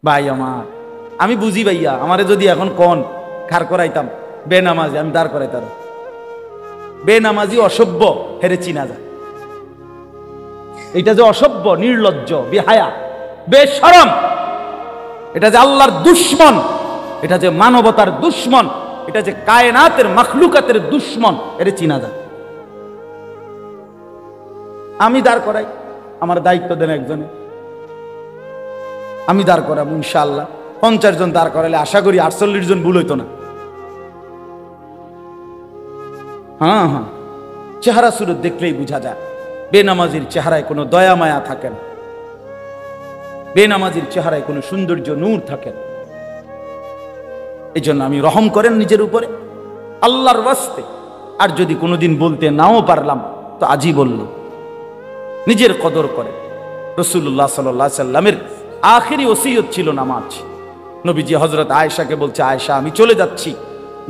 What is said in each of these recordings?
ভাই আমার, আমি বুঝি ভাইয়া, আমারে যদি এখন কন খাড় করাইতাম বেনামাজি, আমি দাঁড় করাইতাম। বেনামাজি অসভ্য হেরে চিনা যায়। এটা যে অসভ্য, নির্লজ্জ, বেহায়া, বেশরম, এটা যে আল্লাহর দুশ্মন, এটা যে মানবতার দুশ্মন, এটা যে কায়নাতের মাখলুকাতের দুশ্মন, এর চিনা যায়। আমি দাঁড় করাই, আমার দায়িত্ব দেন একজনে, আমি দাঁড় করাবো ইনশাআল্লাহ। 50 জন দাঁড় করালে আশা করি 48 জন ভুল হইতো না। হ্যাঁ হ্যাঁ, চেহারা সুরত দেখলেই বোঝা যায় বেনামাজির চেহারায় কোনো দয়া মায়া থাকে না, বেনামাজির চেহারায় কোনো সৌন্দর্য নূর থাকে না। এই জন্য আমি রহম করেন নিজের উপরে আল্লাহর ওয়াস্তে। আর যদি কোনোদিন বলতে নাও পারলাম তো আজই বলল, নিজের কদর করে। রাসূলুল্লাহ সাল্লাল্লাহু আলাইহি সাল্লামের আখেরি ওসিয়ত ছিল নামাজ। নবীজি হযরত আয়েশাকে বলছে, আয়েশা আমি চলে যাচ্ছি,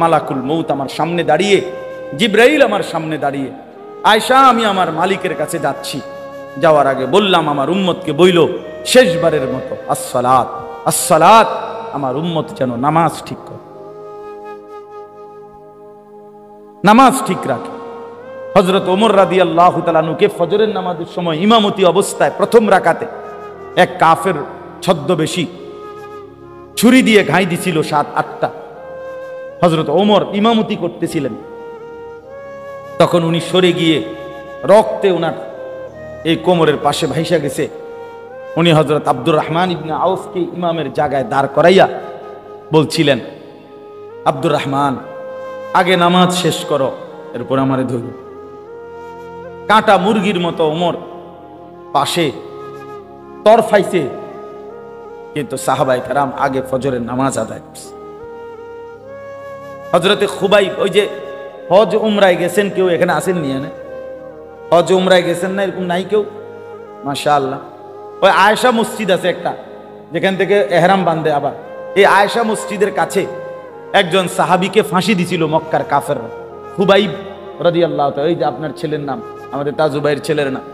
মালাকুল মউত আমার সামনে দাঁড়িয়ে, জিবরাইল আমার সামনে দাঁড়িয়ে, আয়েশা আমি আমার মালিকের কাছে যাচ্ছি, যাওয়ার আগে বললাম আমার উম্মতকে বইল শেষবারের মতো আসসালাত আসসালাত, আমার উম্মত যেন নামাজ ঠিক করে, নামাজ ঠিক রাখে। হযরত ওমর রাদিয়াল্লাহু তাআলা আনহুকে ফজরের নামাজের সময় ইমামতি অবস্থায় প্রথম রাকাতে এক কাফের ছদ্মবেশী ছুরি দিয়ে ঘাই দিছিল 7-8টা। হযরত ওমর ইমামতি করতেছিলেন, তখন উনি সরে গিয়ে রক্তে ওনার এই কোমরের পাশে ভাইসা গেছে। উনি হযরত আব্দুর রহমান ইবনে আউফকে ইমামের জায়গায় দাঁড় করাইয়া বলছিলেন, আব্দুর রহমান আগে নামাজ শেষ করো, এরপর আমারে ধরো। কাঁটা মুরগির মতো ওমর পাশে তরফাইছে, কিন্তু সাহাবায়ে কেরাম আগে ফজরের নামাজ আদায় করছে। হযরতে খুবাইব, ওই যে হজ উমরায় গেছেন কেউ, এখানে আসেন নিয়ে না, হজ উমরায় গেছেন না এরকম নাই কেউ? মাশাআল্লাহ। ওই আয়েশা মসজিদ আছে একটা, যেখান থেকে এহরাম বাঁধে। আবার এই আয়েশা মসজিদের কাছে একজন সাহাবীকে ফাঁসি দিছিল মক্কার কাফেররা, খুবাইব রাদিয়াল্লাহু তাআলা। এই যে আপনার ছেলের নাম, আমাদের তাজুবাইয়ের ছেলের নাম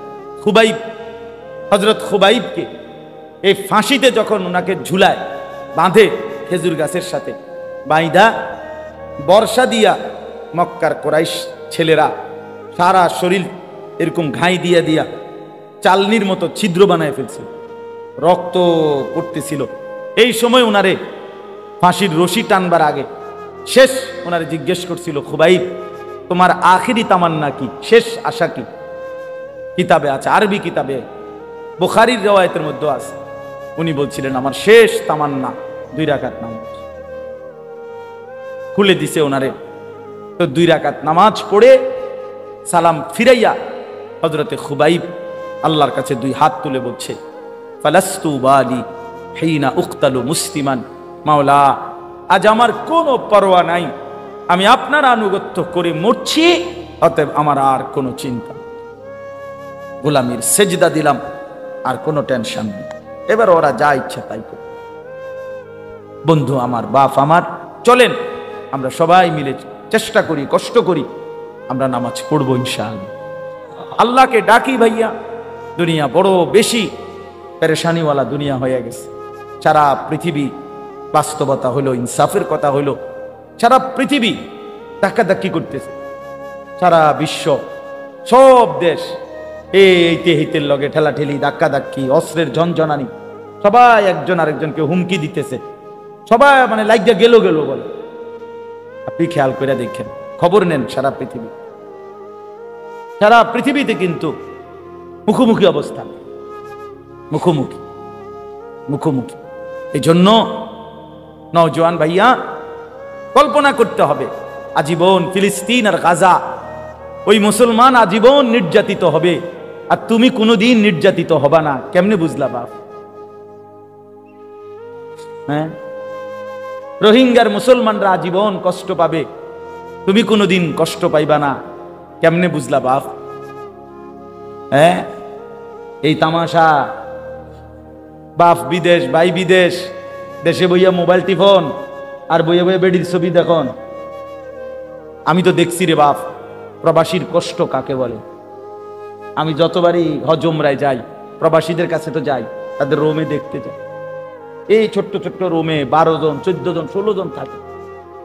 খুবাইব। হযরত খুবাইবকে এই ফাঁসিতে যখন ওনাকে ঝুলায় বাঁধে খেজুর গাছের সাথে বাইদা, বর্ষা দিয়া মক্কার কুরাইশ ছেলেরা সারা শরীর এরকম ঘাই দিয়া দিয়া চালনির মতো ছিদ্র বানায় ফেলছিল, রক্ত পড়তেছিল। এই সময় ওনারে ফাঁসির রশি টানবার আগে শেষ ওনারে জিজ্ঞেস করছিল, খুবাইব তোমার আখিরি তামান্না কি, শেষ আশা কি? কিতাবে আছে, আরবি কিতাবে, বুখারীর riwayতের মধ্যে আছে। উনি বলছিলেন আমার শেষ তামান্না 2 রাকাত নামাজ। খুলে দিছে ওনারে, তো 2 রাকাত নামাজ পড়ে সালাম ফিরাইয়া হযরতে খুবাইব আল্লাহর কাছে 2 হাত তুলে বলছে, ফালাস্তু বালি হিনা উক্তালু মুসলিমান, মাওলা আজ আমার কোনো পরোয়া নাই, আমি আপনার আনুগত্য করে মরছি, অতএব আমার আর কোনো চিন্তা, গোলামির সেজদা দিলাম, আর কোনো টেনশন নেই, এবার ওরা যা ইচ্ছা তাই করে। বন্ধু আমার, বাপ আমার, চলেন আমরা সবাই মিলে চেষ্টা করি, কষ্ট করি, আমরা নামাজ পড়বো ইনশাআল্লাহ। আল্লাহকে ডাকি ভাইয়া, দুনিয়া বড় বেশি পেরেশানিওয়ালা দুনিয়া হয়ে গেছে। সারা পৃথিবী বাস্তবতা হলো, ইনসাফের কথা হলো, সারা পৃথিবী ধাক্কাধাক্কি করতেছে, সারা বিশ্ব সব দেশ এইতে হিতের লগে ঠেলাঠেলি, ধাক্কাধাক্কি, অস্ত্রের ঝনঝনানি, সবাই একজন আরেকজনকে হুমকি দিতেছে, সবাই মানে লাইগা গেল বলে। আপনি খেয়াল করে দেখেন, খবর নেন, সারা পৃথিবীতে কিন্তু মুখোমুখি অবস্থা, মুখোমুখি। এই জন্য নওজোয়ান ভাইয়া কল্পনা করতে হবে, আজীবন ফিলিস্তিন আর গাজা, ওই মুসলমান আজীবন নির্যাতিত হবে, আর তুমি কোনোদিন নির্যাতিত হবা না। কেমনে বুঝলা বাপ? হ্যাঁ, রোহিঙ্গার মুসলমানরা আজীবন কষ্ট পাবে, তুমি কোনোদিন কষ্ট পাইবা না, কেমনে বুঝলা বাপ? হ্যাঁ, এই তামাশা, বাপ বিদেশ, ভাই বিদেশ, দেশে বইয়া মোবাইল টিফোন আর বইয়া বইয়া বেডির ছবি দেখুন। আমি তো দেখছি রে বাপ, প্রবাসীর কষ্ট কাকে বলে। আমি যতবারই হজ উমরায় যাই, প্রবাসীদের কাছে তো যাই, তাদের রোমে দেখতে যাই, এই ছোট্ট ছোট্ট রুমে 12 জন 14 জন 16 জন থাকে,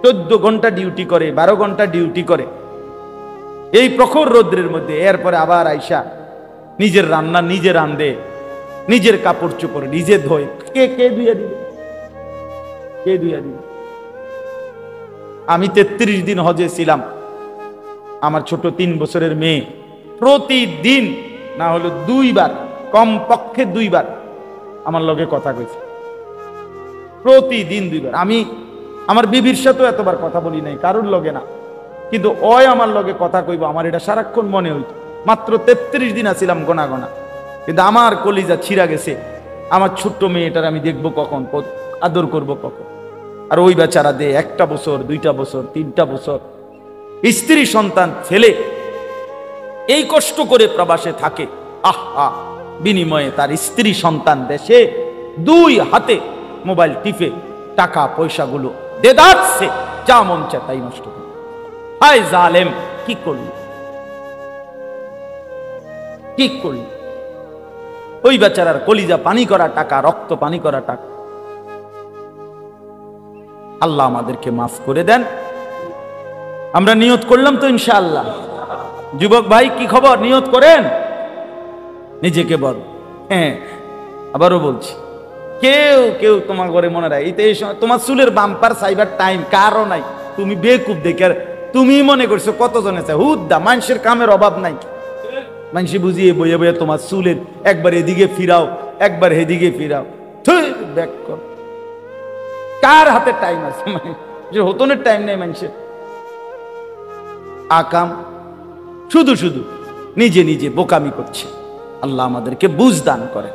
14 ঘন্টা ডিউটি করে, 12 ঘন্টা ডিউটি করে এই প্রখর রৌদ্রের মধ্যে। এরপরে আবার আইসা নিজের রান্না নিজে রান্ধে, নিজের কাপড় চোপড় নিজে ধোয়। কে ধুইয়া দিবে? কে ধুইয়া দিবে? আমি 33 দিন হজে ছিলাম। আমার ছোট 3 বছরের মেয়ে প্রতিদিন না হলো 2 বার, কমপক্ষে 2 বার আমার লগে কথা কইছে, প্রতিদিন 2 বার। আমি আমার বিবির সাথেও এতবার কথা বলি নাই, কারোর লগে না, কিন্তু ওই আমার লগে কথা কইব আমার এটা সারাক্ষণ মনে হইত। মাত্র 33 দিন আছিলাম গোনা গোনা, কিন্তু আমার কলিজা ছিঁড়া গেছে। আমার ছোট্ট মেয়েটার আমি দেখবো কখন, আদর করব কখন। আর ওই বেচারা দে 1টা বছর 2টা বছর 3টা বছর স্ত্রী সন্তান ছেলে এই কষ্ট করে প্রবাসে থাকে। আহা, বিনিময়ে তার স্ত্রী সন্তান দেশে 2 হাতে মোবাইল টিপে টাকা পয়সাগুলো দেদারছে, যা মন চায় তাই নষ্ট করে। হায় জালেম, কি করলি, কি করলি? ওই বেচারার কলিজা পানি করা টাকা, রক্ত পানি করা টাকা। আল্লাহ আমাদেরকে মাফ করে দেন। আমরা নিয়ত করলাম তো ইনশাআল্লাহ। যুবক ভাই কি খবর? নিয়ত করেন, নিজেকে বল। হ্যাঁ, আবারও বলছি, কেউ কেউ তোমার ঘরে মনে রাখ, এই সময় তোমার চুলের বাম্পার সাইবার টাইম কারও নাই। তুমি বেকুব দেখে তুমি মনে করছো কতজনে চায়, হুদ্দা মানুষের কামের অভাব নাই। মানুষ বুঝিয়ে বইয়ে বইয়ে তোমার চুলের একবার এদিকে ফিরাও, একবার এদিকে ফিরাও। ব্যাক কর, কার হাতে টাইম আছে? হতনের টাইম নেই মানুষের। আকাম শুধু শুধু নিজে নিজে বোকামি করছে। আল্লাহ আমাদেরকে বুঝ দান করে।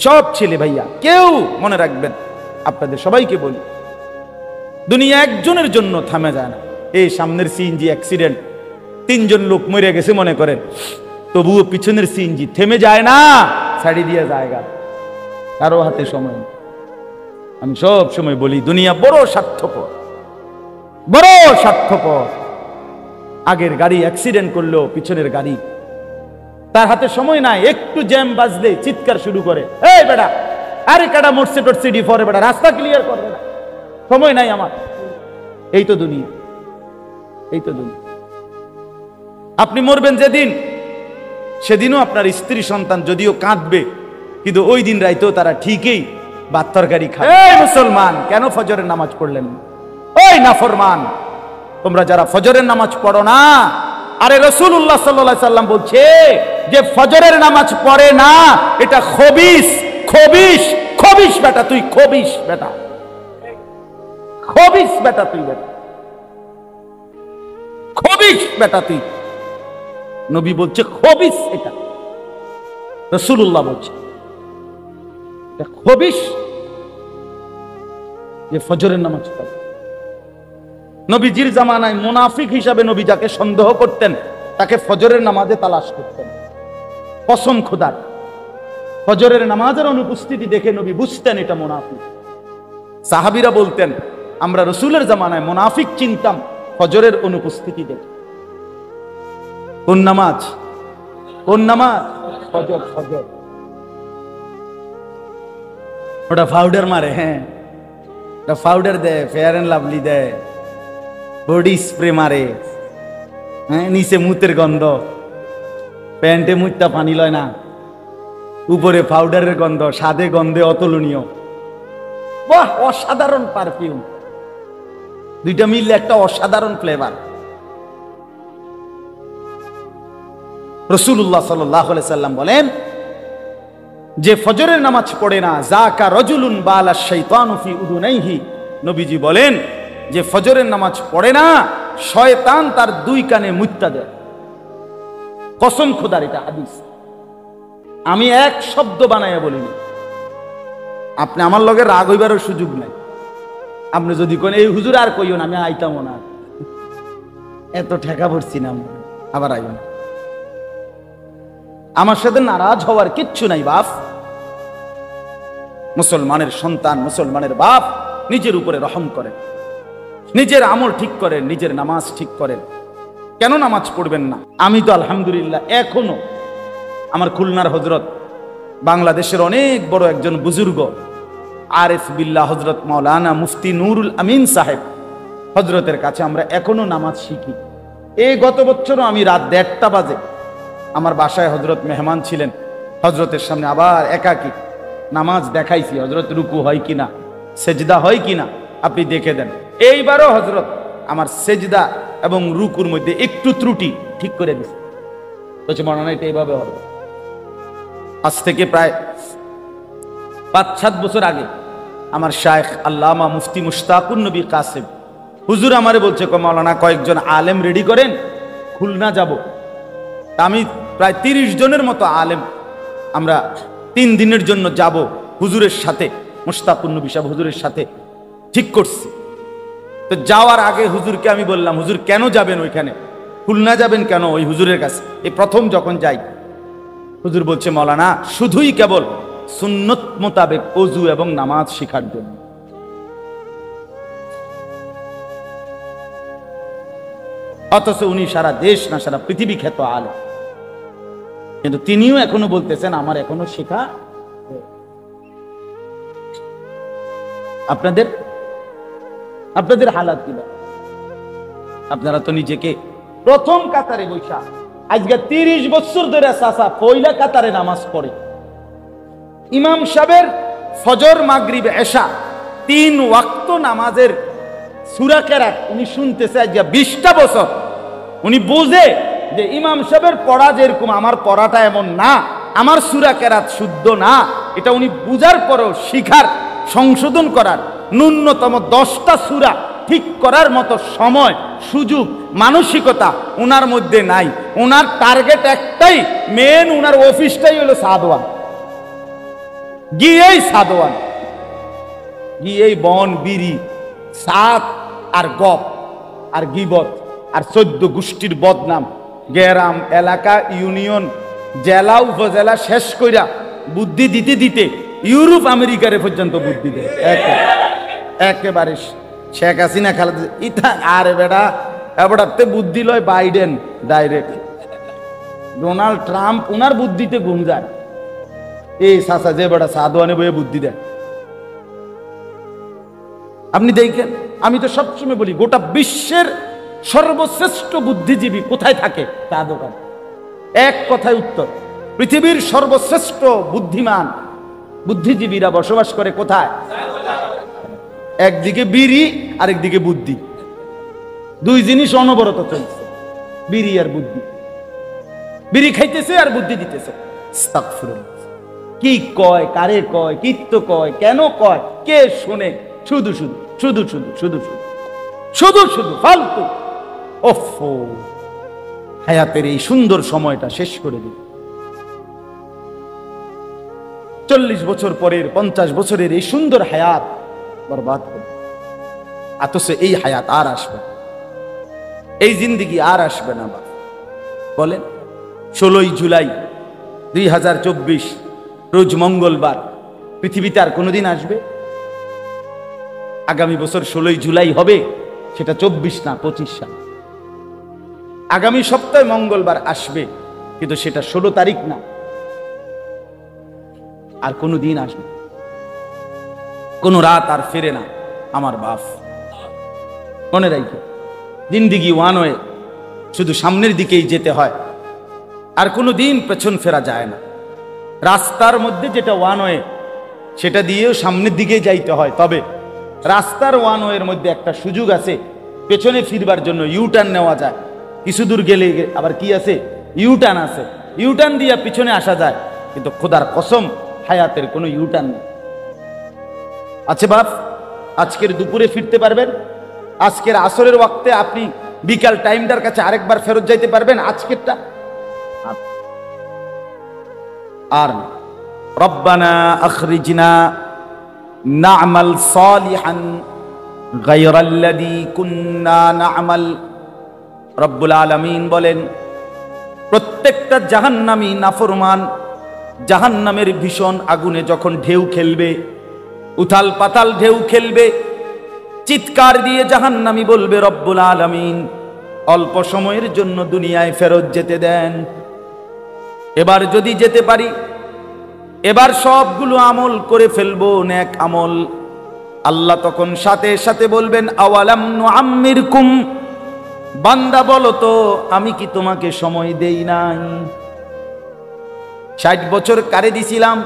সব ছেলে ভাইয়া কেউ মনে রাখবেন, আপনাদের সবাইকে বলি, দুনিয়া একজনের জন্য থামে যায় না। এই সামনের সিএনজি অ্যাক্সিডেন্ট, 3 জন লোক মরে গেছে মনে করেন, তবুও পিছনের সিএনজি থেমে যায় না, ছাড়ি দিয়ে জায়গা কারো হাতে সময়। আমি সব সময় বলি দুনিয়া বড় স্বার্থপর, বড় স্বার্থপর। আগের গাড়ি অ্যাক্সিডেন্ট করলো, পিছনের গাড়ি তার হাতে সময় নাই। একটু জ্যাম বাজলে চিৎকার শুরু করে, এই বেটা, আরে কাটা মরছে টরছে ডিফরে, বেটা রাস্তা ক্লিয়ার করবে না, সময় নাই আমার। এই তো দুনিয়া, এই তো দুনিয়া। আপনি মরবেন যেদিন, সেদিনও আপনার স্ত্রী সন্তান যদিও কাঁদবে, কিন্তু ওই দিন রাইতেও তারা ঠিকই ভাত তরকারি খাবে। এই মুসলমান, কেন ফজরের নামাজ পড়লেন? ওই নাফরমান, তোমরা যারা ফজরের নামাজ পড়ো না, আরে রাসূলুল্লাহ সাল্লাল্লাহু আলাইহি সাল্লাম বলছে যে ফজরের নামাজ পড়ে না এটা খবিস, খবিস, খবিস বেটা, তুই খবিস বেটা, খবিস বেটা, তুই বেটা, খবিস বেটা তুই। নবী বলছে খবিস, এটা রাসূলুল্লাহ বলছে এটা খবিস যে ফজরের নামাজ পড়ে। নবীজির জামানায় মুনাফিক হিসাবে নবী যাকে সন্দেহ করতেন তাকে ফজরের নামাজে তালাশ করতেন। কসম খোদার, ফজরের নামাজের অনুপস্থিতি দেখে নবী বুঝতেন এটা মুনাফিক। সাহাবীরা বলতেন আমরা রাসূলের জামানায় মুনাফিক চিনতাম ফজরের অনুপস্থিতি দেখে। কোন নামাজ? কোন নামাজ? ফজর। ফজর ওটা পাউডার মারে, হ্যাঁ ওটা পাউডার দেয়, ফেয়ার এন্ড লাভলি দেয়, বডি স্প্রে মারে, হ্যাঁ নিচে মুতের গন্ধ, প্যান্টে মুতটা পানি লয় না, উপরে পাউডারের গন্ধ, স্বাদে গন্ধে অতুলনীয়। বাহ, অসাধারণ পারফিউম, দুইটা মিললে একটা অসাধারণ ফ্লেভার। রাসূলুল্লাহ সাল্লাল্লাহু আলাইহি সাল্লাম বলেন যে ফজরের নামাজ পড়ে না, যাকা রাজুলুন বালা শাইতানু ফি উদুনাইহি, নবীজি বলেন যে ফজরের নামাজ পড়ে না, শয়তান তার 2 কানে মুত্তা দেয়। কসম খোদার, এটা হাদিস, আমি এক শব্দ বানাইয়া বলিনি। আপনি আমার লগে রাগ হইবারও সুযোগ নাই। আপনি যদি কোন এই হুজুর আর কইও না, আমি আইতামও না, এত ঠেকা পড়ছি না, আবার আইও না। আমার সাথে নারাজ হওয়ার কিচ্ছু নাই বাপ। মুসলমানের সন্তান, মুসলমানের বাপ নিজের উপরে রহম করেন, নিজের আমল ঠিক করেন, নিজের নামাজ ঠিক করেন। কেন নামাজ পড়বেন না? আমি তো আলহামদুলিল্লাহ এখনো আমার খুলনার হযরত, বাংলাদেশের অনেক বড় একজন বুজুর্গ, আরিফ বিল্লাহ হযরত মাওলানা মুফতি নুরুল আমিন সাহেব হযরতের কাছে আমরা এখনো নামাজ শিখি। এই গত বছরও আমি রাত 1:30 বাজে আমার বাসায় হযরত মেহমান ছিলেন, হযরতের সামনে আবার একাকী নামাজ দেখাইছি, হযরত রুকু হয় কিনা, সেজদা হয় কিনা আপনি দেখে দেন। এইবারও হযরত আমার সেজদা এবং রুকুর মধ্যে একটু ত্রুটি ঠিক করে দিছে, বলছে মনে হয় এটা এইভাবে হবে। আজ থেকে প্রায় 5-7 বছর আগে আমার শায়েখ আল্লামা মুফতি মুশতাকুন নবী কাসেম হুজুর আমারে বলছে, মাওলানা কয়েকজন আলেম রেডি করেন, খুলনা যাব। আমি প্রায় 30 জনের মতো আলেম আমরা 3 দিনের জন্য যাব হুজুরের সাথে, মুশতাকুন নবী সাহেব হুজুরের সাথে ঠিক করছি। তো যাওয়ার আগে হুজুরকে আমি বললাম, হুজুর কেন যাবেন ওইখানে, খুলনা যাবেন কেন ওই হুজুরের কাছে? এই প্রথম যখন যাই, হুজুর বলছে মাওলানা শুধুই কেবল সুন্নত মোতাবেক ওযু এবং নামাজ শেখার জন্য। অথচ উনি সারা দেশ না সারা পৃথিবী খ্যাত আলেম, কিন্তু তিনিও এখনো বলতেছেন আমার এখনো শেখা। আপনাদের হালাত কিনা? আপনারা তো নিজেকে প্রথম কাতারে বৈশা আজকে 30 বছর ধরে চাচা পয়লা কাতারে নামাজ পড়ে, ইমাম সাহেবের ফজর মাগরিব এশা 3 ওয়াক্ত নামাজের সূরা কেরাত উনি শুনতেছে আজকে 20টা বছর। উনি বুঝে যে ইমাম সাহেবের পড়া যেরকম আমার পড়াটা এমন না, আমার সূরা কেরাত শুদ্ধ না, এটা উনি বুঝার পরও শিখার সংশোধন করার ন্যূনতম 10টা সূরা ঠিক করার মতো সময় সুযোগ মানসিকতা ওনার মধ্যে নাই। ওনার টার্গেট একটাই, মেন ওনার অফিসটাই হলো সাদওয়ান, গিয়েই সাদওয়ান, গিয়েই বন বিড়ি সাত আর গপ আর গিবত আর 14 গোষ্ঠীর বদনাম, গ্রাম এলাকা ইউনিয়ন জেলা উপজেলা শেষ কইরা বুদ্ধি দিতে দিতে ইউরোপ আমেরিকারে পর্যন্ত বুদ্ধি দেয় একেবারে। শেখ হাসিনা খালেদা ইথা আর বেড়া এবারতে বুদ্ধি লয় বাইডেন ডাইরেক্ট, ডোনাল্ড ট্রাম্প ওনার বুদ্ধিতে গুম যায়। এই সাসা যে বেড়া সাদওয়ানে বইয়ে বুদ্ধি দেয়। আপনি দেখেন, আমি তো সবসময় বলি গোটা বিশ্বের সর্বশ্রেষ্ঠ বুদ্ধিজীবী কোথায় থাকে? তা দোকান। এক কথায় উত্তর, পৃথিবীর সর্বশ্রেষ্ঠ বুদ্ধিমান বুদ্ধিজীবীরা বসবাস করে কোথায়? একদিকে বিড়ি আরেকদিকে বুদ্ধি, দুই জিনিস অনবরত চলছে, বিড়ি আর বুদ্ধি। বিড়ি খাইতেছে আর বুদ্ধি দিতেছে। আস্তাগফিরুল্লাহ। কি কয়, কারে কয়, কিত্ত কয়, কেন কয়, কে শুনে? শুধু শুধু শুধু শুধু শুধু শুধু শুধু শুধু ফালতু। ওফো, হায়াতের এই সুন্দর সময়টা শেষ করে দিল। 40 বছর পরের 50 বছরের এই সুন্দর হায়াত বরবাদ করে। অথচ এই হায়াত আর আসবে, এই জিন্দেগি আর আসবে না। বলেন 16ই জুলাই 2024 রোজ মঙ্গলবার পৃথিবীতে আর কোনোদিন আসবে? আগামী বছর 16ই জুলাই হবে, সেটা 24 না 25 সাল। আগামী সপ্তাহে মঙ্গলবার আসবে, কিন্তু সেটা 16 তারিখ না, আর কোনো দিন আসবে, কোন রাত আর ফিরে না। আমার বাপ, মনে রাখো জিন্দেগি ওয়ান ওয়ে, শুধু সামনের দিকেই যেতে হয়, আর কোনো দিন পেছন ফেরা যায় না। রাস্তার মধ্যে যেটা ওয়ান ওয়ে, সেটা দিয়েও সামনের দিকে যাইতে হয়। তবে রাস্তার ওয়ান ওয়ের মধ্যে একটা সুযোগ আছে, পেছনে ফিরবার জন্য ইউটার্ন নেওয়া যায়। কিছু দূর গেলে আবার কি আছে, ইউটার্ন আছে, ইউটার্ন দিয়ে পিছনে আসা যায়। কিন্তু খোদার কসম, হায়াতের কোনো ইউটার্ন নেই। আছে বাপ? আজকের দুপুরে ফিরতে পারবেন? আজকের আসরের ওয়াক্তে আপনি বিকাল টাইমটার কাছে আরেকবার ফেরত যাইতে পারবেন? আজকেরটা আর রব্বানা আখরিজনা না'মাল সালিহান গায়রাল্লাযী কুন্না না'মাল। রব্বুল আলামিন বলেন, প্রত্যেকটা জাহান্নামী নাফরমান জাহান্নামের ভীষণ আগুনে যখন ঢেউ খেলবে, উথাল পাতাল ঢেউ খেলবে, চিৎকার দিয়ে জাহান্নামী বলবে, রব্বুল আলামিন অল্প সময়ের জন্য দুনিয়ায় ফেরত যেতে দেন। এবার যদি যেতে পারি এবার সবগুলো আমল করে ফেলবো, নেক আমল। আল্লাহ তখন সাথে সাথে বলবেন, আওয়ালাম নুআম্মিরকুম, বান্দা বলো তো আমি কি তোমাকে সময় দেই নাই? 60 বছর কারে দিছিলাম?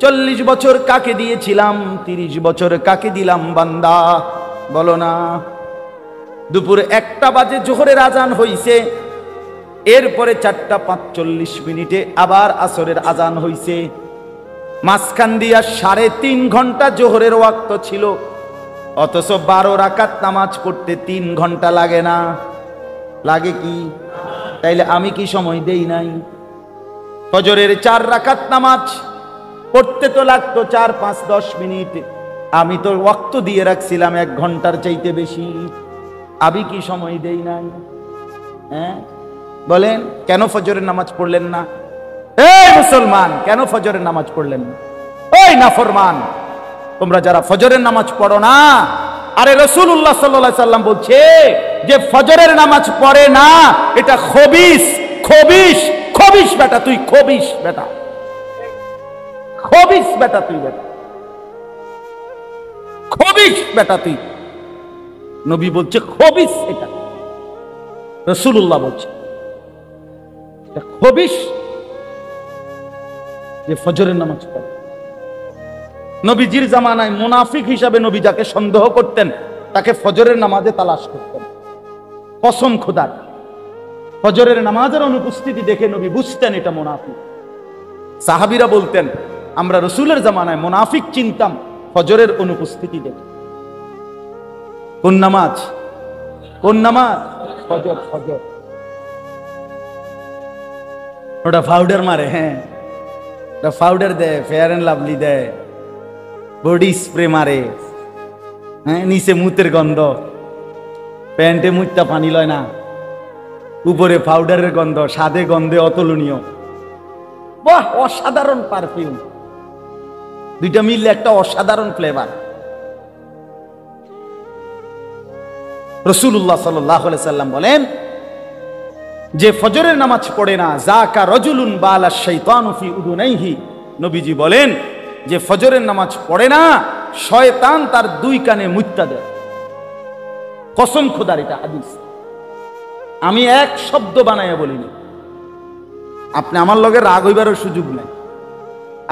40 বছর কাকে দিয়েছিলাম? 30 বছর কাকে দিলাম? বান্দা বলো না। দুপুর 1টা বাজে জোহরের আজান হইছে, এরপরে 4টা 45 আবার আসরের আজান হইছে, মাঝখান দিয়া 3.5 ঘন্টা জোহরের ওয়াক্ত ছিল, অথচ 12 রাকাত নামাজ পড়তে 3 ঘন্টা লাগে না? লাগে কি? তাইলে আমি কি সময় দেই নাই? ফজরের 4 রাকাত নামাজ পড়তে তো লাগতো 4, 5, 10 মিনিট, আমি তো ওয়াক্ত দিয়ে রাখছিলাম 1 ঘন্টার চাইতে বেশি। আমি কি সময় দেই নাই? হ্যাঁ বলেন, কেন ফজরের নামাজ পড়লেন না? এই মুসলমান, কেন ফজরের নামাজ পড়লেন না? ওই নাফরমান, তোমরা যারা ফজরের নামাজ পড়ো না, আরে রাসূলুল্লাহ সাল্লাল্লাহু আলাইহি সাল্লাম বলছে যে ফজরের নামাজ পড়ে না এটা খবিস। খবিস, খবিস বেটা তুই, খবিস বেটা, খবিস বেটা তুই, বেটা খবিস বেটা তুই। নবী বলছে খবিস, এটা রাসূলুল্লাহ বলছে খবিস যে ফজরের নামাজ পড়ে। নবীজির জামানায় মুনাফিক হিসাবে নবী যাকে সন্দেহ করতেন তাকে ফজরের নামাজে তালাশ করতেন। কসম খোদার, ফজরের নামাজের অনুপস্থিতি দেখে নবী বুঝতেন এটা মুনাফিক। সাহাবীরা বলতেন আমরা রাসূলের জামানায় মুনাফিক চিনতাম ফজরের অনুপস্থিতি দেখে। কোন নামাজ? কোন নামাজ? ফজর। ফজর ওটা পাউডার মারে, হ্যাঁ ওটা পাউডার দেয়, ফেয়ার এন্ড লাভলি দেয়, বডি স্প্রে মারে, হ্যাঁ নিচে মুতের গন্ধ, প্যান্টে মুতটা পানি লয় না, উপরে পাউডারের গন্ধ, স্বাদে গন্ধে অতুলনীয়। বাহ, অসাধারণ পারফিউম, দুইটা মিললে একটা অসাধারণ ফ্লেভার। রাসূলুল্লাহ সাল্লাল্লাহু আলাইহি সাল্লাম বলেন যে ফজরের নামাজ পড়ে না, যাকা রাজুলুন বালা শাইতানু ফি উদুনাইহি, নবীজি বলেন যে ফজরের নামাজ পড়ে না শয়তান তার 2 কানে মুত্তা দেয়। কসম খোদার, এটা হাদিস, আমি এক শব্দ বানাইয়া বলিনি। আপনি আমার লগে রাগ হইবারও সুযোগ নেই।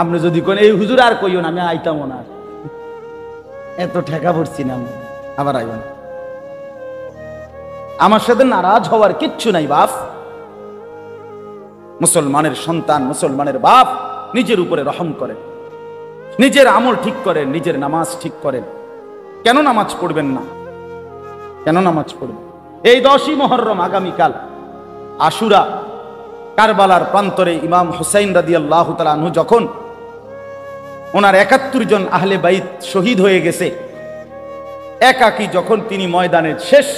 আপনি যদি কোন এই হুজুর আর কইও না, আমি আইতামও না, এত ঠেকা পড়ছি না, আবার আইব না। আমার সাথে নারাজ হওয়ার কিচ্ছু নাই বাপ। মুসলমানের সন্তান, মুসলমানের বাপ নিজের উপরে রহম করেন, নিজের আমল ঠিক করেন, নিজের নামাজ ঠিক করেন। কেন নামাজ পড়বেন না? কেন নামাজ পড়বেন? এই 10ই মুহররম আগামীকাল আশুরা, কারবালার প্রান্তরে ইমাম হুসাইন রাদিয়াল্লাহু তাআলা আনহু যখন ওনার 71 জন আহলে বাইত শহীদ হয়ে গেছে, একাকী যখন তিনি ময়দানের শেষ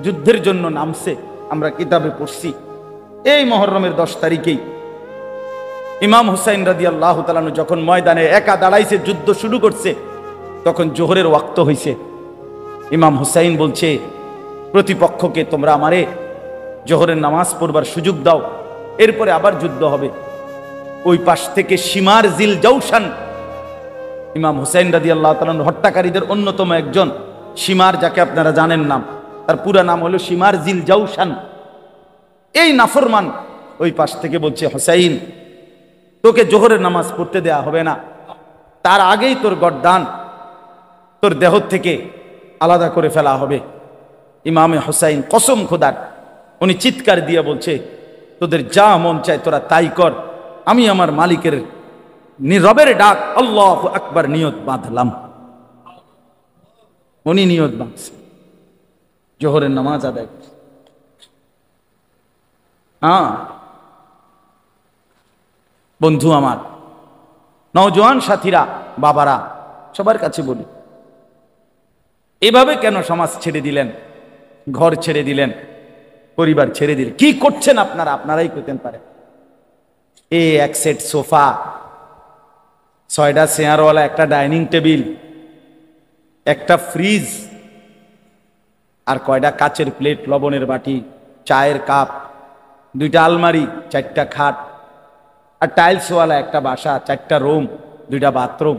যুদ্ধের জন্য নামছে, আমরা কিতাবে পড়ছি এই মুহররমের 10 তারিখেই ইমাম হুসাইন রাদিয়াল্লাহু তাআলা আনহু যখন ময়দানে একা দাঁড়াইছে, যুদ্ধ শুরু করছে, তখন জোহরের ওয়াক্ত হইছে। ইমাম হুসাইন বলছে প্রতিপক্ষকে, তোমরা আমারে জোহরের নামাজ পড়বার সুযোগ দাও, এরপরে আবার যুদ্ধ হবে। ওই পাশ থেকে শিমার জিল জাউশান, ইমাম হুসাইন রাদিয়াল্লাহু তাআলা আনহু হত্যাকারীদের অন্যতম একজন, শিমার, যাকে আপনারা জানেন নাম, তার পুরা নাম হলো শিমার জিল জাউশান। এই নাফরমান ওই পাশ থেকে বলছে, হুসাইন তোকে জোহরের নামাজ পড়তে দেয়া হবে না, তার আগেই তোর গর্দান তোর দেহ থেকে আলাদা করে ফেলা হবে। ইমামে হুসাইন কসম খোদার, উনি চিৎকার দিয়ে বলছে, তোদের যা মন চায় তোরা তাই কর, আমি আমার মালিকের রবের ডাক আল্লাহু আকবার নিয়ত বাঁধলাম। উনি নিয়ত বাঁধছে, জোহরের নামাজ আদায় করছে। হ্যাঁ বন্ধু আমার, নওজোয়ান সাথীরা, বাবারা, সবার কাছে বলি, এভাবে কেন সমাজ ছেড়ে দিলেন, ঘর ছেড়ে দিলেন, পরিবার ছেড়ে দিলেন? কি করছেন আপনারা? আপনারাই করতেন পারেন। এক সেট সোফা, 6টা চেয়ারওয়ালা, একটা ডাইনিং টেবিল, একটা ফ্রিজ, আর কয়টা কাচের প্লেট, লবণের বাটি, চায়ের কাপ, 2টা আলমারি, 4টা খাট, আর টাইলসওয়ালা একটা বাসা, 4টা রুম, 2টা বাথরুম,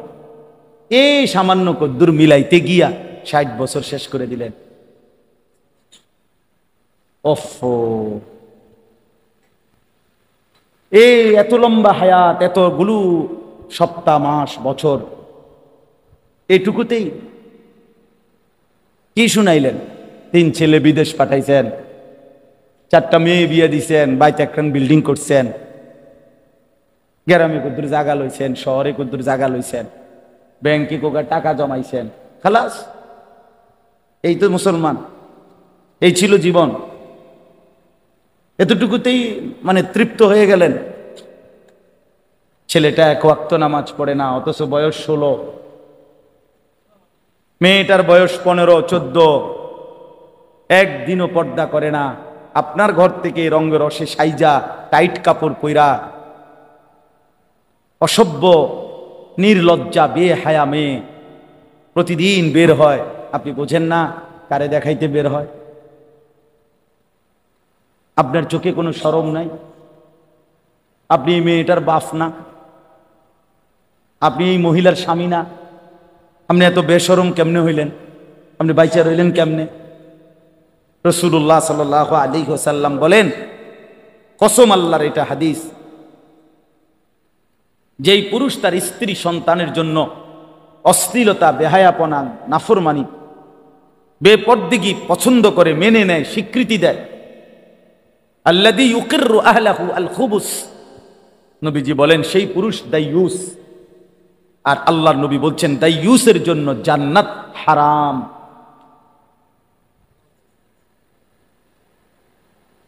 এই সামান্য কদ্দুর মিলাইতে গিয়া 60 বছর শেষ করে দিলেন। ওফো, এই এত লম্বা হায়াত, এতগুলো সপ্তাহ, মাস, বছর, এটুকুতেই কি শুনাইলেন? 3 ছেলে বিদেশ পাঠাইছেন, 4টা মেয়ে বিয়ে দিছেন, বাইতে একখান বিল্ডিং করছেন, গ্রামে কদ্দুর জায়গা লইছেন, শহরে কদ্দুর জায়গা লইছেন, ব্যাংকে কোকার টাকা জমাইছেন, খালাস। এই তো মুসলমান, এই ছিল জীবন। এতটুকুতেই মানে তৃপ্ত হয়ে গেলেন। ছেলেটা 1 ওয়াক্ত নামাজ পড়ে না, অথচ বয়স 16, মেয়েটার বয়স 15, 14, একদিনও পর্দা করে না। আপনার ঘর থেকে রঙে রসে সাইজা টাইট কাপড় পইরা অসভ্য নির্লজ্জা বেহায়া মেয়ে প্রতিদিন বের হয়। আপনি বোঝেন না কারে দেখাইতে বের হয়? আপনার চোখে কোনো শরম নাই? আপনি এই মেয়েটার বাপ না? আপনি এই মহিলার স্বামী না? আপনি এত বেশরম কেমনে হইলেন? আপনি বাইচা রইলেন কেমনে? রাসূলুল্লাহ সাল্লাল্লাহু আলাইহি ওয়াসাল্লাম বলেন, কসম আল্লাহর, এটা হাদিস, যেই পুরুষ তার স্ত্রী সন্তানের জন্য অশ্লীলতা, বেহায়াপনা, নাফরমানি, বেপরদিগি পছন্দ করে, মেনে নেয়, স্বীকৃতি দেয়, আল্লাযী ইউকিররু আহলাহু আল খুবুস, নবীজি বলেন সেই পুরুষ দাইয়ুস। আর আল্লাহর নবী বলছেন দাইয়ুসের জন্য জান্নাত হারাম।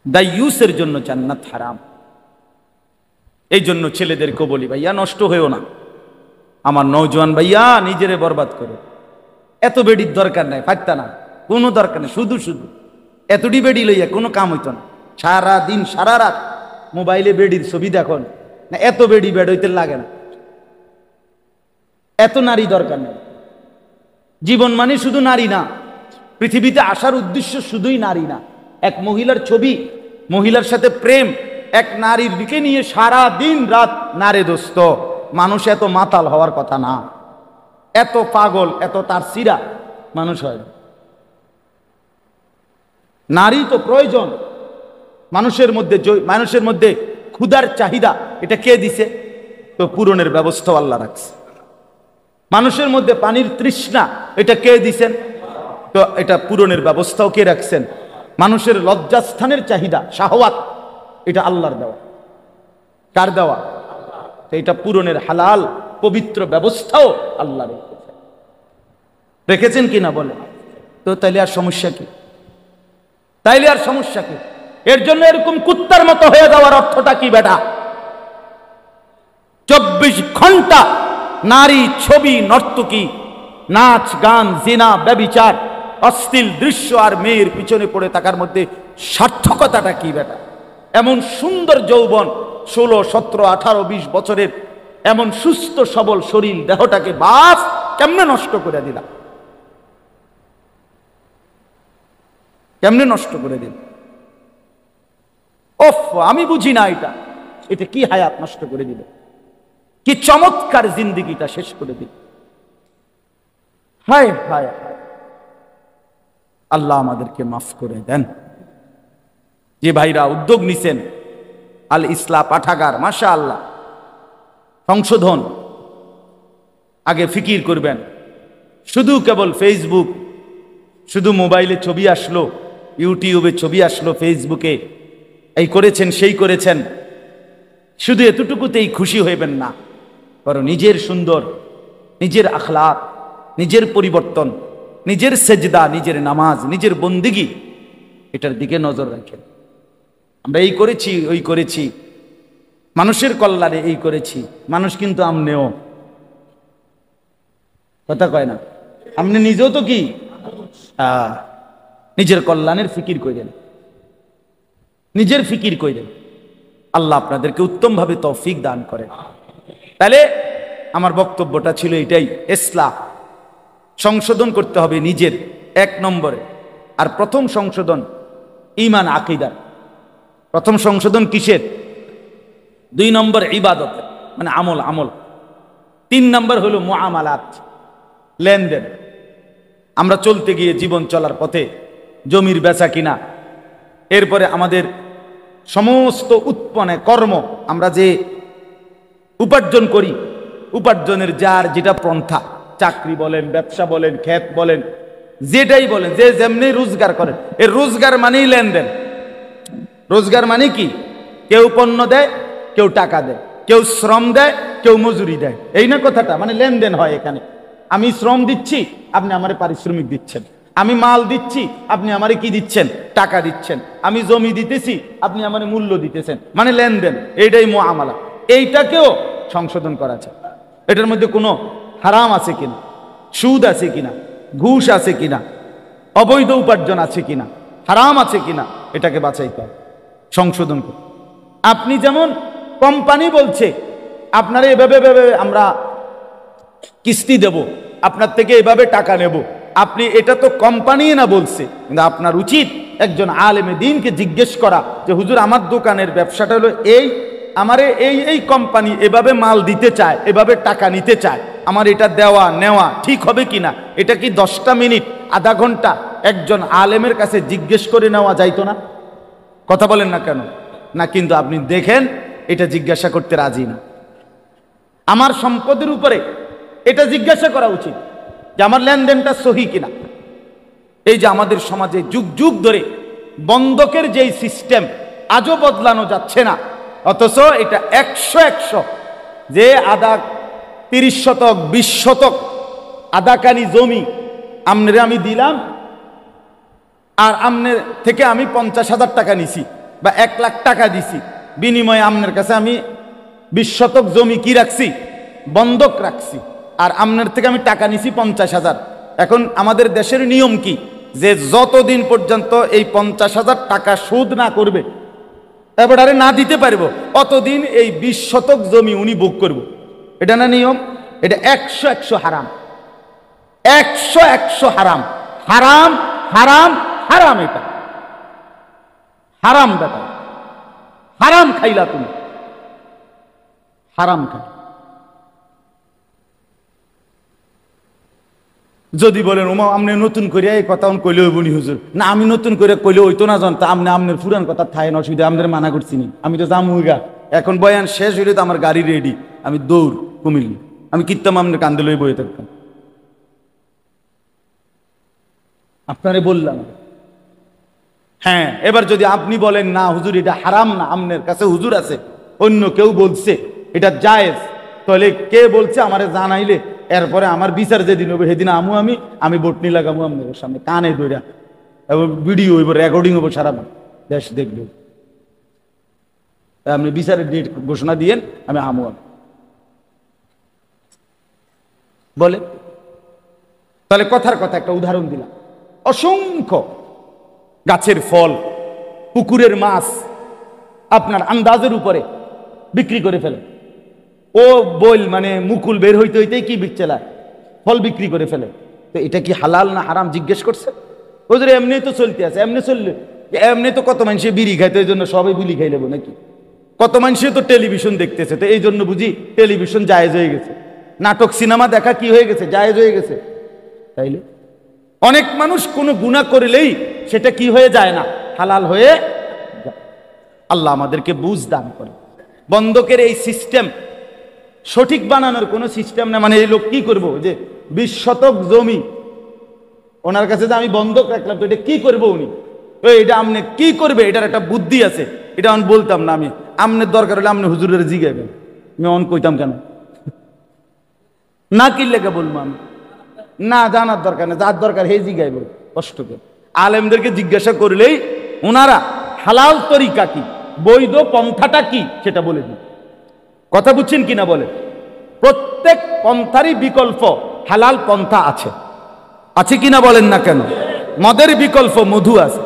দাইয়ুসের জন্য জান্নাত হারাম। এই জন্য ছেলেদেরকে বলি, ভাইয়া নষ্ট হয়েও না, আমার নওজোয়ান ভাইয়া নিজেরে বরবাদ করে। এত বেডির দরকার নাই, ফাটতা না, কোনো দরকার নেই। শুধু শুধু এতটি বেডি লইয়া কোনো কাম হইতো না। সারা দিন সারা রাত মোবাইলে বেডির ছবি দেখুন না, এত বেডি বেড হইতে লাগে না। এত নারী দরকার নেই। জীবন মানে শুধু নারী না, পৃথিবীতে আসার উদ্দেশ্য শুধুই নারী না। এক মহিলার ছবি, মহিলার সাথে প্রেম, এক নারীর দিকে নিয়ে সারা দিন রাত নারে দোস্ত। মানুষ এত মাতাল হওয়ার কথা না, এত পাগল, এত তার সিরা মানুষ হয়। নারী তো প্রয়োজন মানুষের মধ্যে। মানুষের মধ্যে ক্ষুধার চাহিদা, এটা কে দিছে? তো পূরণের ব্যবস্থা আল্লাহ রাখছে। মানুষের মধ্যে পানির তৃষ্ণা, এটা কে দিছেন? তো এটা পূরণের ব্যবস্থাও কে রাখছেন? মানুষের লজ্জাস্থানের চাহিদা, শাহওয়াত, এটা আল্লাহর দেওয়া। কার দেওয়া? তো এটা পূরণের হালাল পবিত্র ব্যবস্থাও আল্লাহ রেখেছেন। রেখেছেন কিনা বলে? তো তাইলে আর সমস্যা কি? তাইলে আর সমস্যা কি? এর জন্য এরকম কুত্তার মতো হয়ে যাওয়ার অর্থটা কি বেটা? 24 ঘন্টা নারী, ছবি, নর্তকী, নাচ, গান, জিনা, ব্যভিচার, অশ্লীল দৃশ্য আর মেয়ের পিছনে পড়ে থাকার মধ্যে সার্থকতাটা কি বেটা? এমন সুন্দর যৌবন, 16, 17, 18, 20 বছরের এমন সুস্থ সবল শরীর দেহটাকে বাস কেমনে নষ্ট করে দিলাম? কেমনে নষ্ট করে দিল? ওফ, আমি বুঝি না এটা। এটা কি হায়াত নষ্ট করে দিল, কি চমৎকার জিন্দেগিটা শেষ করে দিল। হায় হায় হায়, আল্লাহ আমাদেরকে মাফ করে দেন। যে ভাইরা উদ্যোগ নিছেন, আল ইসলাহ পাঠাগার, মাশাআল্লাহ, সংশোধন, আগে ফিকির করবেন। শুধু কেবল ফেসবুক, শুধু মোবাইলে ছবি আসলো, ইউটিউবে ছবি আসলো, ফেসবুকে এই করেছেন সেই করেছেন, শুধু এতটুকুতেই খুশি হইবেন না। বরং নিজের সুন্দর, নিজের আখলাক, নিজের পরিবর্তন, নিজের সেজদা, নিজের নামাজ, নিজের বন্দিগি, এটার দিকে নজর রাখেন। আমরা এই করেছি, ওই করেছি, মানুষের কল্যাণে এই করেছি। মানুষ কিন্তু আমনেও, কথা কয় না, আপনি নিজেও তো কি নিজের কল্যাণের ফিকির করেন, নিজের ফিকির করেন। আল্লাহ আপনাদেরকে উত্তমভাবে তৌফিক দান করেন। তাহলে আমার বক্তব্যটা ছিল এটাই, ইসলাহ, সংশোধন করতে হবে নিজের 1 নম্বরে। আর প্রথম সংশোধন ঈমান, আকীদা। প্রথম সংশোধন কিসের? 2 নম্বর ইবাদত, মানে আমল আমল। 3 নম্বর হলো মুআমালাত, লেনদেন। আমরা চলতে গিয়ে জীবন চলার পথে জমির বেচা কিনা, এরপরে আমাদের সমস্ত উৎপন্ন কর্ম, আমরা যে উপার্জন করি, উপার্জনের যার যেটা পন্থা, চাকরি বলেন, ব্যবসা বলেন, ক্ষেত বলেন, যেটাই বলেন, যে যেমনি রোজগার করেন, এর রোজগার মানেই লেনদেন। রোজগার মানে কি? কেউ পণ্য দেয়, কেউ টাকা দেয়, কেউ শ্রম দেয়, কেউ মজুরি দেয়, এই না কথাটা? মানে লেনদেন হয় এখানে। আমি শ্রম দিচ্ছি, আপনি আমারে পারিশ্রমিক দিচ্ছেন। আমি মাল দিচ্ছি, আপনি আমারে কি দিচ্ছেন? টাকা দিচ্ছেন। আমি জমি দিতেছি, আপনি আমারে মূল্য দিতেছেন, মানে লেনদেন। এইটাই মুআমালা। এইটাকেও সংশোধন করা আছে। এটার মধ্যে কোনো হারাম আছে কিনা, সুদ আছে কিনা, ঘুষ আছে কিনা, অবৈধ উপার্জন আছে কিনা, হারাম আছে কিনা, এটাকে বাছাইতে হবে, সংশোধন করতে। আপনি যেমন কোম্পানি বলছে আপনারা এভাবে আমরা কিস্তি দেব, আপনার থেকে এভাবে টাকা নেব, আপনি এটা তো কোম্পানি না বলছে, কিন্তু আপনার উচিত একজন আলেমে দ্বীনকে জিজ্ঞেস করা যে হুজুর আমার দোকানের ব্যবসাটা হলো এই, আমারে এই কোম্পানি এভাবে মাল দিতে চায়, এভাবে টাকা নিতে চায়, আমার এটা দেওয়া নেওয়া ঠিক হবে কিনা? এটা কি 10টা মিনিট, আধা ঘন্টা একজন আলেমের কাছে জিজ্ঞেস করে নেওয়া যাইতো না? কথা বলেন না কেন? না, কিন্তু আপনি দেখেন এটা জিজ্ঞাসা করতে রাজি না। আমার সম্পদের উপরে এটা জিজ্ঞাসা করা উচিত যে আমার লেনদেনটা সহি কিনা। এই যে আমাদের সমাজে যুগ যুগ ধরে বন্ধকের যেই সিস্টেম আজও বদলানো যাচ্ছে না, অথচ এটা 100 যে আধা 30 শতক 20 শতক আধাকানি জমি আমনেরে আমি দিলাম, আর আমনের থেকে আমি 50,000 টাকা নিছি বা 1 লাখ টাকা দিছি, বিনিময়ে আমনের কাছে আমি 20 শতক জমি কি রাখছি? বন্ধক রাখছি, আর আমনের থেকে আমি টাকা নিছি 50,000। এখন আমাদের দেশের নিয়ম কি? যে যতদিন পর্যন্ত এই 50,000 টাকা সুদ না করবে, এবারে না দিতে পারবো, অতদিন এই 20 শতক জমি উনি ভোগ করব। এটা না নিয়ম? এটা 100 হারাম, 100 হারাম, হারাম হারাম হারাম। এটা হারাম ব্যাপার, হারাম খাইলা তুমি, হারাম খাই। যদি বলেন ওমা আপনি নতুন করে এই কথা কইলে হইবনি হুজুর, না আমি নতুন করে কইলে হইতো না, জানতো আপনি আপনার পুরান কথা থাই না, অসুবিধা, আমাদের মানা করছি নি, আমি তো জামুগা। এখন বয়ান শেষ হইলে তো আমার গাড়ি রেডি, আমি দৌড় কুমিল্লি, আমি কিত্তাম আপনার কান্দে লই বয়ে থাকতাম। আপনারে বললাম। হ্যাঁ, এবার যদি আপনি বলেন না হুজুর এটা হারাম না, আপনার কাছে হুজুর আছে, অন্য কেউ বলছে এটা জায়েজ, তাহলে কে বলছে আমারে জানাইলে এরপরে আমার বিচার যেদিন হবে সেদিন আমি বটনি লাগাবো আপনাদের সামনে, কানে ধইরা, এবং ভিডিও হইব, রেকর্ডিং হবো, সারা দেশ দেখবে। আপনি বিচারের ডেট ঘোষণা দিয়েন, আমি বলে। তাহলে কথার কথা একটা উদাহরণ দিলাম, অসংখ্য গাছের ফল, পুকুরের মাছ আপনার আন্দাজের উপরে বিক্রি করে ফেলে। ও বল মানে মুকুল বের হইতে হইতেই কি বিচ্ছেলায় ফল বিক্রি করে ফেলে। তো এটা কি হালাল না হারাম জিজ্ঞেস করছে? ওদের এমনি তো চলতে আছে, এমনি চললে, এমনি তো কত মানুষে বিড়ি খাইতে, ওই জন্য সবাই বিড়ি খাই নেবো নাকি? কত মানুষে তো টেলিভিশন দেখতেছে, তো এই জন্য বুঝি টেলিভিশন জায়েজ হয়ে গেছে, নাটক সিনেমা দেখা কি হয়ে গেছে? জায়েজ হয়ে গেছে। তাইলে অনেক মানুষ কোনো গুনাহ করলেই সেটা কি হয়ে যায় না, হালাল হয়ে যায়। আল্লাহ আমাদেরকে বুঝ দান করে। বন্ধকের এই সিস্টেম সঠিক বানানোর কোনো সিস্টেম না। মানে এই লোক কি করবো যে 20 শতক জমি ওনার কাছে যে আমি বন্ধক রাখলাম, তো এটা কি করবো উনি? এটা আমনে কি করবে, এটার একটা বুদ্ধি আছে, এটা আমি বলতাম না। আমি আমনের দরকার হলে আপনি হুজুরের জিগাইবেন, আমি অন কইতাম কেন? না কি লেগে বলবো আমি? না জানার দরকার নেই, যার দরকার হে জিগাইব কষ্ট করে। আলেমদেরকে জিজ্ঞাসা করলেই ওনারা হালাল তরিকা কি, বৈধ পন্থাটা কি সেটা বলে দিন। কথা বুঝছেন কিনা বলে? প্রত্যেক পন্থারই বিকল্প হালাল পন্থা আছে, আছে কিনা বলেন না কেন? মদের বিকল্প মধু আছে,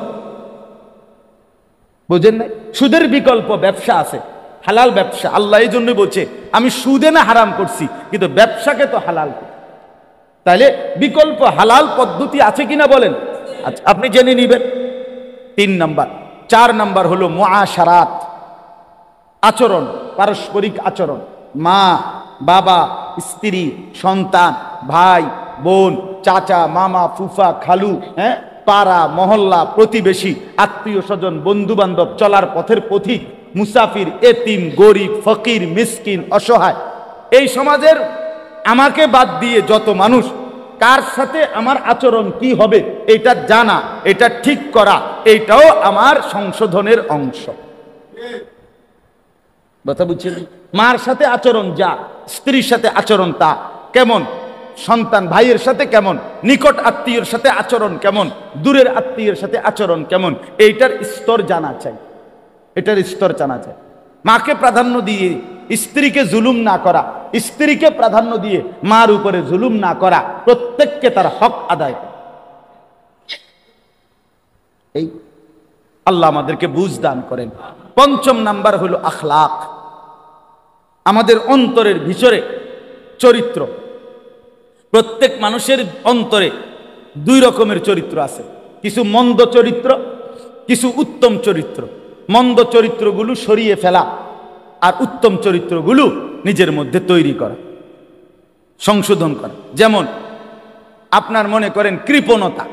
বুঝেন না? সুদের বিকল্প ব্যবসা আছে, হালাল ব্যবসা। আল্লাহ এই জন্য বলছে আমি সুদে না হারাম করছি, কিন্তু ব্যবসাকে তো হালাল করছি। তাহলে বিকল্প হালাল পদ্ধতি আছে কিনা বলেন? আচ্ছা, আপনি জেনে নিবেন। 3 নাম্বার। 4 নাম্বার হলো মুআশারাত, আচরণ, পারস্পরিক আচরণ, মা বাবা, স্ত্রী, সন্তান, ভাই বোন, চাচা মামা, ফুফা খালু, পাড়া মহল্লা, প্রতিবেশী, আত্মীয় স্বজন, বন্ধু বান্ধব, চলার পথের পথিক, মুসাফির, এতিম, গরিব, ফকির, মিসকিন, অসহায়, এই সমাজের আমাকে বাদ দিয়ে যত মানুষ, কার সাথে আমার আচরণ কি হবে এটা জানা, এটা ঠিক করা, এইটাও আমার সংশোধনের অংশ। কথা বুঝছেন? মার সাথে আচরণ যা, স্ত্রীর সাথে আচরণ তা কেমন, সন্তান ভাইয়ের সাথে কেমন, নিকট আত্মীয়ের সাথে আচরণ কেমন, দূরের আত্মীয়ের সাথে আচরণ কেমন, এইটার স্তর জানা চাই, এটার স্তর জানা চাই। মাকে প্রাধান্য দিয়ে স্ত্রীকে জুলুম না করা, স্ত্রীকে প্রাধান্য দিয়ে মার উপরে জুলুম না করা, প্রত্যেককে তার হক আদায় করা। এই আল্লাহ আমাদেরকে বুঝ দান করেন। পঞ্চম নাম্বার হলো আখলাক, আমাদের অন্তরের ভিতরে চরিত্র। প্রত্যেক মানুষের অন্তরে দুই রকমের চরিত্র আছে, কিছু মন্দ চরিত্র, কিছু উত্তম চরিত্র। মন্দ চরিত্রগুলো সরিয়ে ফেলা আর উত্তম চরিত্রগুলো নিজের মধ্যে তৈরি করা, সংশোধন করা। যেমন আপনার মনে করেন কৃপণতা,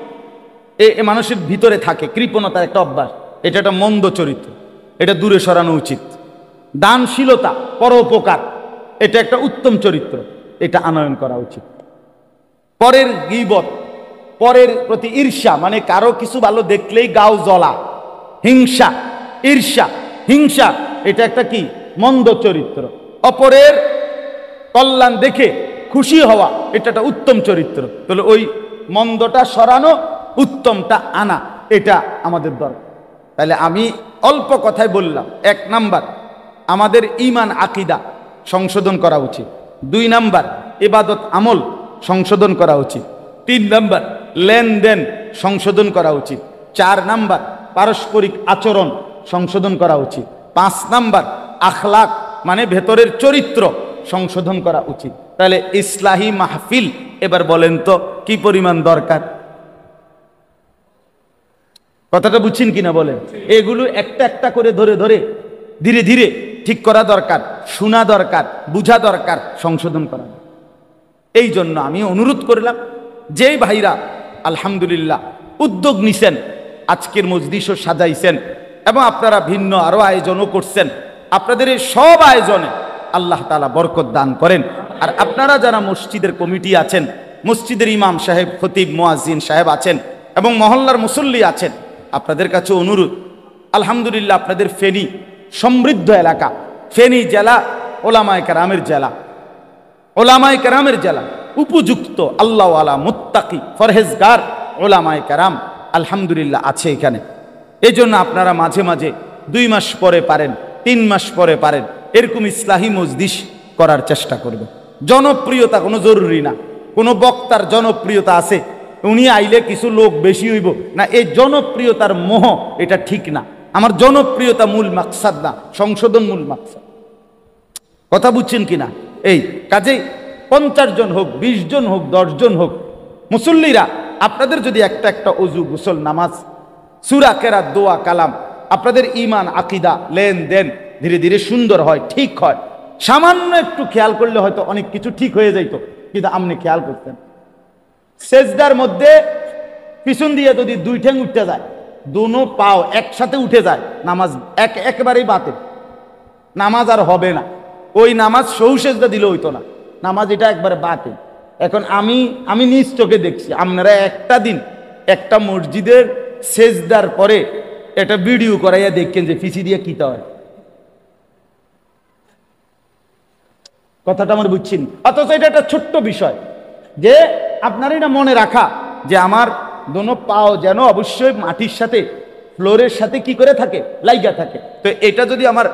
এ মানুষের ভিতরে থাকে, কৃপণতার একটা অভ্যাস, এটা একটা মন্দ চরিত্র, এটা দূরে সরানো উচিত। দানশীলতা, পরোপকার, এটা একটা উত্তম চরিত্র, এটা আনয়ন করা উচিত। পরের গীবত, পরের প্রতি ঈর্ষা, মানে কারো কিছু ভালো দেখলেই গাও জ্বলা, হিংসা, ঈর্ষা, হিংসা, এটা একটা কি মন্দ চরিত্র। অপরের কল্যাণ দেখে খুশি হওয়া, এটা একটা উত্তম চরিত্র। তাহলে ওই মন্দটা সরানো, উত্তমটা আনা, এটা আমাদের দরকার। তাহলে আমি অল্প কথায় বললাম, 1 নাম্বার আমাদের ঈমান আকীদা সংশোধন করা উচিত, 2 নাম্বার ইবাদত আমল সংশোধন করা উচিত, 3 নাম্বার লেনদেন সংশোধন করা উচিত, 4 নাম্বার পারস্পরিক আচরণ সংশোধন করা উচিত, 5 নাম্বার আখলাক মানে ভেতরের চরিত্র সংশোধন করা উচিত। তাহলে ইসলাহি মাহফিল এবার বলেন তো কি পরিমাণ দরকার? কথাটা বুঝছেন কিনা বলেন? এগুলো একটা একটা করে ধরে ধরে ধীরে ধীরে ঠিক করা দরকার, শোনা দরকার, বুঝা দরকার, সংশোধন করা। এই জন্য আমি অনুরোধ করলাম, যেই ভাইরা আলহামদুলিল্লাহ উদ্যোগ নিছেন, আজকের মজলিসও সাজাইছেন এবং আপনারা ভিন্ন আরো আয়োজনও করছেন, আপনাদের এই সব আয়োজনে আল্লাহ তাআলা বরকত দান করেন। আর আপনারা যারা মসজিদের কমিটি আছেন, মসজিদের ইমাম সাহেব, খতিব, মুয়াজ্জিন সাহেব আছেন এবং মহল্লার মুসল্লি আছেন, আপনাদের কাছে অনুরোধ, আলহামদুলিল্লাহ আপনাদের ফেনী সমৃদ্ধ এলাকা, ফেনী জেলা ওলামায়ে কেরামের জেলা, ওলামায়ে কেরামের জেলা, উপযুক্ত আল্লাহওয়ালা মুত্তাকি ফরহেজগার ওলামায়ে কেরাম আলহামদুলিল্লাহ আছে এখানে। এই জন্য আপনারা মাঝে মাঝে 2 মাস পরে পারেন, 3 মাস পরে পারেন, এরকম ইসলাহি মজলিস করার চেষ্টা করবে। জনপ্রিয়তা কোনো জরুরি না, কোনো বক্তার জনপ্রিয়তা আছে, উনি আইলে কিছু লোক বেশি হইব না, এই জনপ্রিয়তার মোহ এটা ঠিক না। আমার জনপ্রিয়তা মূল মাকসাদ না, সংশোধন মূল মাকসাদ। কথা বুঝছেন কিনা? এই কাজেই 50 জন হোক, 20 জন হোক, 10 জন হোক, মুসল্লিরা আপনাদের যদি একটা একটা অজু, গোসল, নামাজ, সূরা, কেরাত, দোয়া, কালাম, আপনাদের ঈমান আকীদা লেনদেন ধীরে ধীরে সুন্দর হয়, ঠিক হয়, সামান্য একটু খেয়াল করলে হয়তো অনেক কিছু ঠিক হয়ে যাইতো, কিন্তু আপনি খেয়াল করতেন সেজদার মধ্যে পিছন দিয়ে যদি 2 ঠ্যাং উঠতে যায়, দোনো পাও একসাথে উঠে যায়, নামাজ একেবারেই বাতিল, নামাজ আর হবে না। ওই নামাজ সহু সেজদা দিলে হইতো না, নামাজ এটা একবারে বাতিল। এখন আমি নিজ চোখে দেখছি, আপনারা একটা দিন একটা মসজিদের সেজদার পরে একটা ভিডিও করাইয়া দেখেন যে পিছি দিয়ে কিতা হয়। কথাটা আমার বুঝছেন? অথচ এটা একটা ছোট্ট বিষয় যে আপনার এটা মনে রাখা যে আমার দোনো পাও যেন অবশ্যই মাটির সাথে, ফ্লোরের সাথে কি করে থাকে, লাইগা থাকে। তো এটা যদি আমার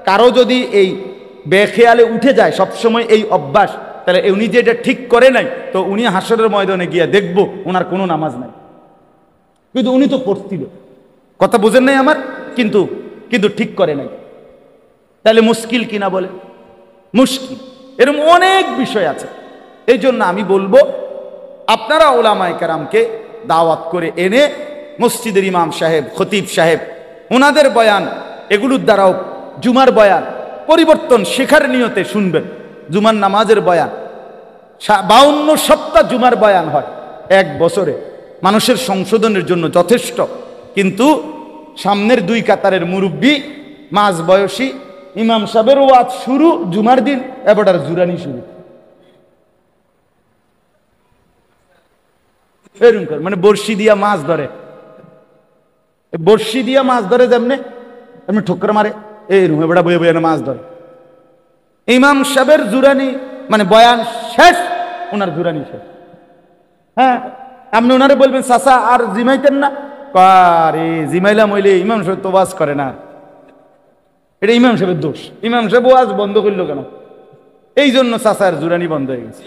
কারো যদি এই বেখেয়ালে উঠে যায় সবসময় এই অভ্যাস, তাহলে উনি যে এটা ঠিক করে নাই, তো উনি হাসরের ময়দানে গিয়ে দেখবো ওনার কোনো নামাজ নাই, কিন্তু উনি তো পড়ছিল। কথা বুঝেন নাই আমার? কিন্তু ঠিক করে নাই। তাহলে মুশকিল কিনা বলে? মুশকিল। এরকম অনেক বিষয় আছে। এই জন্য আমি বলবো আপনারা ওলামায়ে কেরামকে দাওয়াত করে এনে মসজিদের ইমাম সাহেব, খতিব সাহেব, ওনাদের বয়ান, এগুলোর দ্বারাও, জুমার বয়ান, পরিবর্তন শেখার নিয়তে শুনবেন। জুমার নামাজের বয়ান 52 সপ্তাহ জুমার বয়ান হয় এক বছরে, মানুষের সংশোধনের জন্য যথেষ্ট। কিন্তু সামনের 2 কাতারের মুরব্বী মাঝ বয়সী ইমাম সাহেবের ওয়াজ শুরু জুমার দিন, এবার জুরানি শুরু, এরকম করে মানে বর্ষি দিয়া মাছ ধরে, বর্ষি দিয়া মাছ ধরে যেমনে এমনি ঠোকর মারে, এই রুমে বেড়া বয়ে বয়ে মাছ ধরে। ইমাম সাহেবের জুরানি মানে বয়ান শেষ, ওনার জুরানি শেষ। হ্যাঁ, আপনি ওনারে বলবেন চাচা আর জিমাইতেন না, আরে জিমাইলাম হইলে ইমাম সাহেব তো ওয়াজ করে না, এটা ইমাম সাহেবের দোষ। ইমাম সাহেব ওয়াজ বন্ধ করলো কেন? এই জন্য চাচার জুরানি বন্ধ হয়ে গেছে।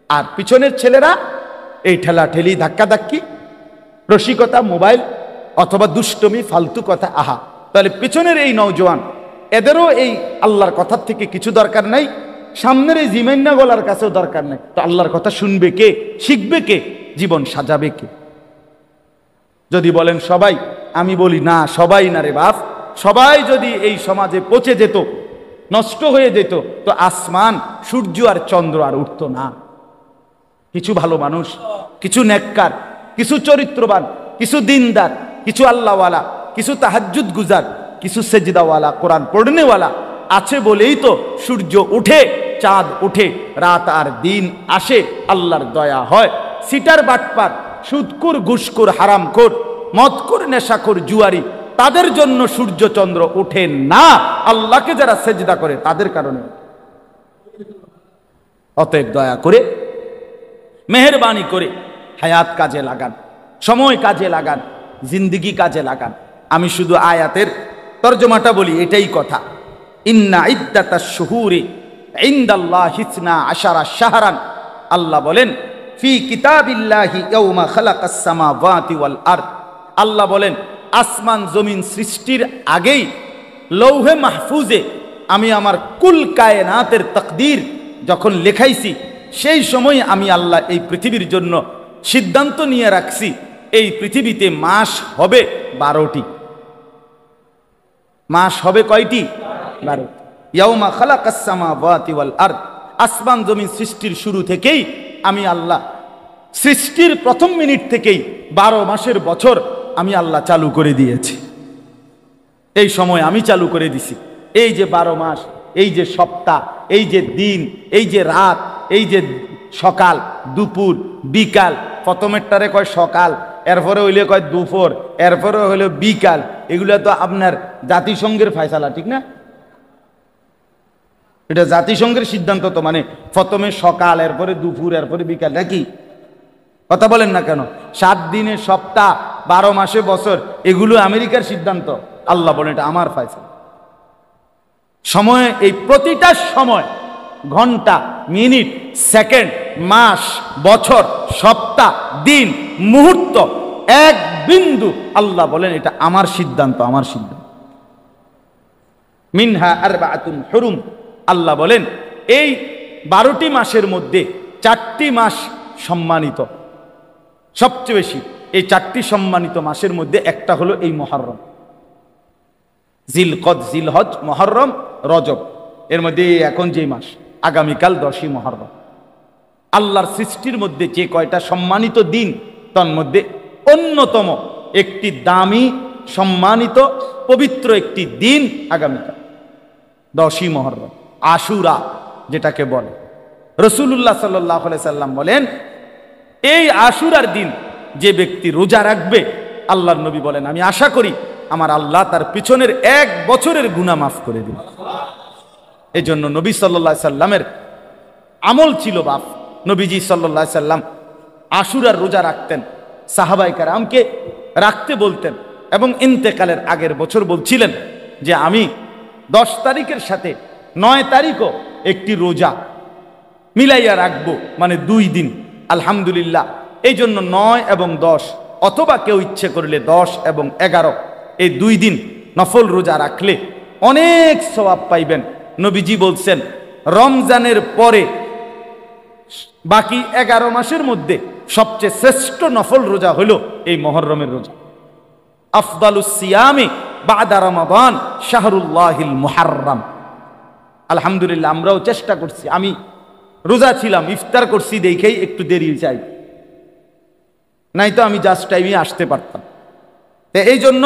আর পিছনের ছেলেরা এই ঠেলা ঠেলি ধাক্কা ধাক্কি, রসিকতা, মোবাইল অথবা দুষ্টমি, ফালতু কথা। আহা, তাহলে পিছনের এই নওজোয়ান এদেরও এই আল্লাহর কথার থেকে কিছু দরকার নাই, সামনের এই জিমাইন্না গলার কাছেও দরকার নাই। তো আল্লাহর কথা শুনবে কে, শিখবে কে, জীবন সাজাবে কে? যদি বলেন সবাই, আমি বলি না, সবাই না রে বাপ। সবাই যদি এই সমাজে পচে যেত, নষ্ট হয়ে যেত, তো আসমান, সূর্য আর চন্দ্র আর উঠত না। কিছু ভালো মানুষ, কিছু নেককার, কিছু চরিত্রবান, কিছু দিনদার, কিছু আল্লাহওয়ালা, কিছু তাহাজ্জুদ গুজার, কিছু সেজদাওয়ালা, কোরআন পড়নেওয়ালা আছে বলেই তো সূর্য উঠে, চাঁদ উঠে, রাত আর দিন আসে, আল্লাহর দয়া হয়। সিটার বাটপার, সুদকুর, ঘুষখোর, হারামখোর, মদখোর, নেশাখোর, জুয়ারি, তাদের জন্য সূর্য চন্দ্র ওঠে না, আল্লাহকে যারা সেজদা করে তাদের কারণে। অতএব দয়া করে, মেহেরবানি করে হায়াত কাজে লাগান, সময় কাজে লাগান, জিন্দিগি কাজে লাগান। আমি শুধু আয়াতের তরজমাটা বলি, এটাই কথা। ইন্না ইদ্দাতাশ শুহুরি ইনদাল্লাহি 12 শাহরান, আল্লাহ বলেন ফি কিতাবিল্লাহি ইয়াউমা খালাকাস সামাওয়াতি ওয়াল আরদ। আল্লাহ বলেন আসমান জমিন সৃষ্টির আগেই লৌহে মাহফুজে আমি আমার কুল কায়নাতের তাকদীর যখন লেখাইছি, সেই সময় আমি আল্লাহ এই পৃথিবীর জন্য সিদ্ধান্ত নিয়ে রাখছি, এই পৃথিবীতে মাস হবে 12টি। মাস হবে কয়টি? 12। ইয়াউমা খালাকাস সামাওয়াতি ওয়াল আরদ, আসমান জমিন সৃষ্টির শুরু থেকেই আমি আল্লাহ, সৃষ্টির প্রথম মিনিট থেকেই 12 মাসের বছর আমি আল্লাহ চালু করে দিয়েছি। এই সময় আমি চালু করে দিছি। এই যে 12 মাস, এই যে সপ্তাহ, এই যে দিন, এই যে রাত, এই যে সকাল, দুপুর, বিকাল, প্রথমেরটারে কয় সকাল, এরপরে হইলে কয় দুপুর, এরপরে হইলে বিকাল, এগুলো তো আপনার জাতিসংঘের ফয়সালা, ঠিক না? এটা জাতিসংঘের সিদ্ধান্ত। তো মানে প্রথমে সকাল, এরপরে দুপুর, এরপরে বিকাল, নাকি? কথা বলেন না কেন? 7 দিনে সপ্তাহ, 12 মাসে বছর, এগুলো আমেরিকার সিদ্ধান্ত। আল্লাহ বলেন এটা আমার ফয়সালা। সময়, এই প্রতিটা সময়, ঘন্টা, মিনিট, সেকেন্ড, মাস, বছর, সপ্তাহ, দিন, মুহূর্ত, এক বিন্দু, আল্লাহ বলেন এটা আমার সিদ্ধান্ত, আমার সিদ্ধান্ত। মিনহা আরবাআতুন হুরুম, আল্লাহ বলেন এই 12টি মাসের মধ্যে 4টি মাস সম্মানিত, সবচেয়ে বেশি। এই 4টি সম্মানিত মাসের মধ্যে একটা হলো এই মুহররম, জিলকদ, জিলহজ, মুহররম, রজব। এর মধ্যে এখন যে মাস, আগামীকাল 10ই মুহররম। আল্লাহর সৃষ্টির মধ্যে যে কয়টা সম্মানিত দিন, তার মধ্যে অন্যতম একটি দামি, সম্মানিত, পবিত্র একটি দিন আগামীকাল 10ই মুহররম, আশুরা যেটাকে বলে। রাসূলুল্লাহ সাল্লাল্লাহু আলাইহি সাল্লাম বলেন এই আশুরার দিন যে ব্যক্তি রোজা রাখবে, আল্লাহর নবী বলেন আমি আশা করি আমার আল্লাহ তার পিছনের 1 বছরের গুনাহ মাফ করে দিন। এই জন্য নবী সাল্লাল্লাহু আলাইহি সাল্লামের আমল ছিল বাপ। নবীজি সাল্লাল্লাহু আলাইহি সাল্লাম আশুরার রোজা রাখতেন, সাহাবায়ে কেরামকে রাখতে বলতেন, এবং ইন্তেকালের আগের বছর বলছিলেন যে আমি 10 তারিখের সাথে 9 তারিখও একটি রোজা মিলাইয়া রাখবো, মানে 2 দিন। আলহামদুলিল্লাহ, এই জন্য 9 এবং 10, অথবা কেউ ইচ্ছে করলে 10 এবং 11, এই 2 দিন নফল রোজা রাখলে অনেক সওয়াব পাইবেন। নবীজি বলছেন রমজানের পরে বাকি 11 মাসের মধ্যে সবচেয়ে শ্রেষ্ঠ নফল রোজা হলো এই মুহররমের রোজা। আফদালুস সিয়ামি বাদা রমাদান শাহরুল্লাহিল মুহাররম। আলহামদুলিল্লাহ আমরাও চেষ্টা করছি। আমি রোজা ছিলাম, ইফতার করছি দেখেই একটু দেরি চাই, নাই তো আমি জাস্ট টাইমে আসতে পারতাম। এই জন্য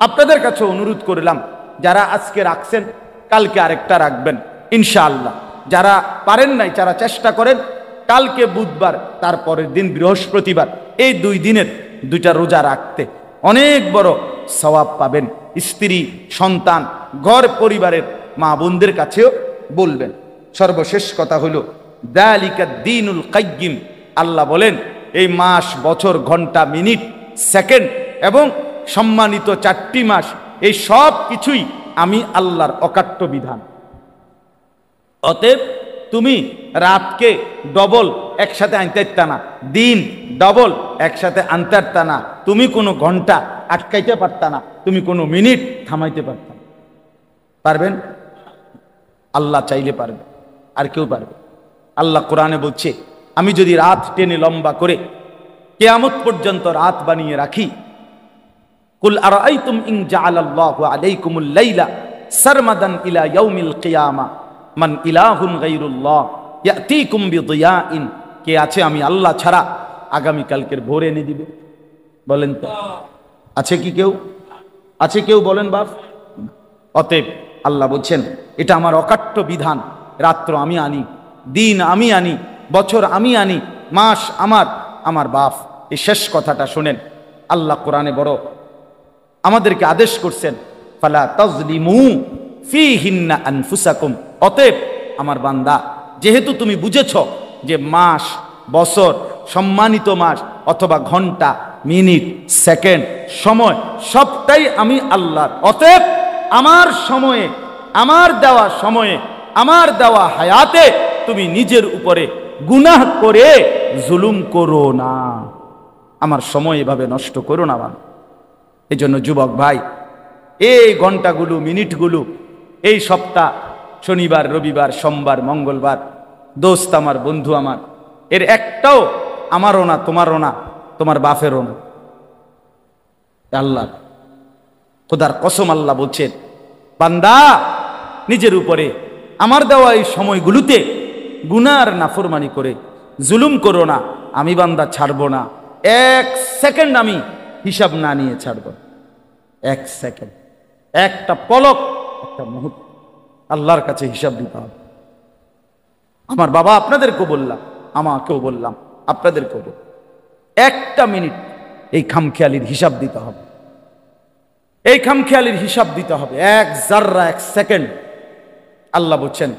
আপনাদের কাছে অনুরোধ করলাম, যারা আজকে রাখছেন কালকে আরেকটা রাখবেন ইনশাআল্লাহ। যারা পারেন নাই, যারা চেষ্টা করেন কালকে বুধবার, তারপরের দিন বৃহস্পতিবার, এই 2 দিনের 2টা রোজা রাখতে অনেক বড় সওয়াব পাবেন। স্ত্রী, সন্তান, ঘর পরিবারের মা বোনদের কাছেও বলবেন। সর্বশেষ কথা হলো যালিকা দ্বীনুল কাইয়্যিম। আল্লাহ বলেন এই মাস, বছর, ঘন্টা, মিনিট, সেকেন্ড এবং সম্মানিত 4টি মাস, এই সব কিছুই আমি আল্লাহর অকাট্য বিধান। অতএব তুমি রাতকে ডবল একসাথে আনতে পারতা না, দিন ডবল একসাথে আনতে পারতা না, তুমি কোনো ঘন্টা আটকাইতে পারতা না, তুমি কোনো মিনিট থামাইতে পারতা না। পারবেন? আল্লাহ চাইলে পারবে, আর কেউ পারবে? আল্লাহ কোরআনে বলছে আমি যদি রাত টেনে লম্বা করে কিয়ামত পর্যন্ত রাত বানিয়ে রাখি, কুল আরাআইতুম ইন জাআলাল্লাহু আলাইকুমুল লাইলা সারমাদান ইলা ইয়াউমিল কিয়ামা মান ইলাহুন গায়রুল্লাহ ইয়াতিকুম বিদিয়াইন। কে আছে আমি আল্লাহ ছাড়া আগামী কালকের ভোর এনে দিবে? বলেন তো, আছে কি কেউ? আছে কেউ? বলেন বাপ। অতএব আল্লাহ বলছেন এটা আমার অকাট্য বিধান। রাত্র আমি আনি, দিন আমি আনি, বছর আমি আনি, মাস আমার, আমার বাপ। এই শেষ কথাটা শুনেন, আল্লাহ কোরআনে বড় আমাদেরকে আদেশ করছেন, ফালা তাজলিমু ফীহিন্না আনফুসাকুম। অতএব আমার বান্দা, যেহেতু তুমি বুঝেছ যে মাস, বছর, সম্মানিত মাস অথবা ঘন্টা, মিনিট, সেকেন্ড, সময় সবটাই আমি আল্লাহর। অতএব আমার সময়ে, আমার দেওয়া সময়ে, আমার দেওয়া হায়াতে তুমি নিজের উপরে গুনাহ করে জুলুম করো না। আমার সময় এভাবে নষ্ট করো না বাবা। এই জন্য যুবক ভাই, এই ঘন্টাগুলো, মিনিটগুলো, এই সপ্তাহ, শনিবার, রবিবার, সোমবার, মঙ্গলবার, দোস্ত আমার, বন্ধু আমার, এর একটাও আমারও না, তোমারও না, তোমার বাপেরও না, আল্লাহ। খোদার কসম আল্লাহ বলছেন, বান্দা নিজের উপরে আমার দেওয়া এই সময়গুলোতে গুনার নাফরমানি করে জুলুম করো না। আমি বান্দা ছাড়বো না, 1 সেকেন্ড আমি হিসাব না নিয়ে ছাড়ব। 1 সেকেন্ড, একটা পলক, একটা মুহূর্ত আল্লাহর কাছে হিসাব দিতে হবে। আমার বাবা আপনাদেরকেও বললাম, আমাকেও বললাম, আপনাদেরকেও বললাম, 1টা মিনিট এই খামখেয়ালির হিসাব দিতে হবে। এই খামখেয়ালির হিসাব দিতে হবে। 1 জাররা, 1 সেকেন্ড আল্লাহ বলছেন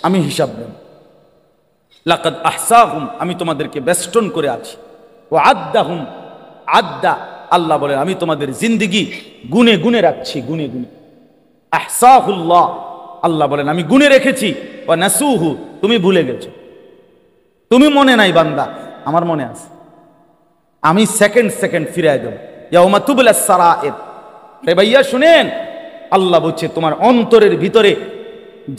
আমি হিসাব নেব। লাকাদ আহসাহুম, আমি তোমাদেরকে বেষ্টন করে আছি। ও আদ্দাহুম আদ্দা, আল্লাহ বলে আমি তোমাদের জিন্দেগি গুনে গুনে রাখছি, গুনে গুনে। আহসাহুল্লাহ, আল্লাহ বলেন আমি গুনে রেখেছি। ও নাসুহু, তুমি ভুলে গেছো, তুমি মনে নাই বান্দা, আমার মনে আছে। আমি সেকেন্ড সেকেন্ড ফিরাই দেব। ইয়াউমা তুবলাস সারায়ের। হে ভাইয়া শুনেন, আল্লাহ বলছে তোমার অন্তরের ভিতরে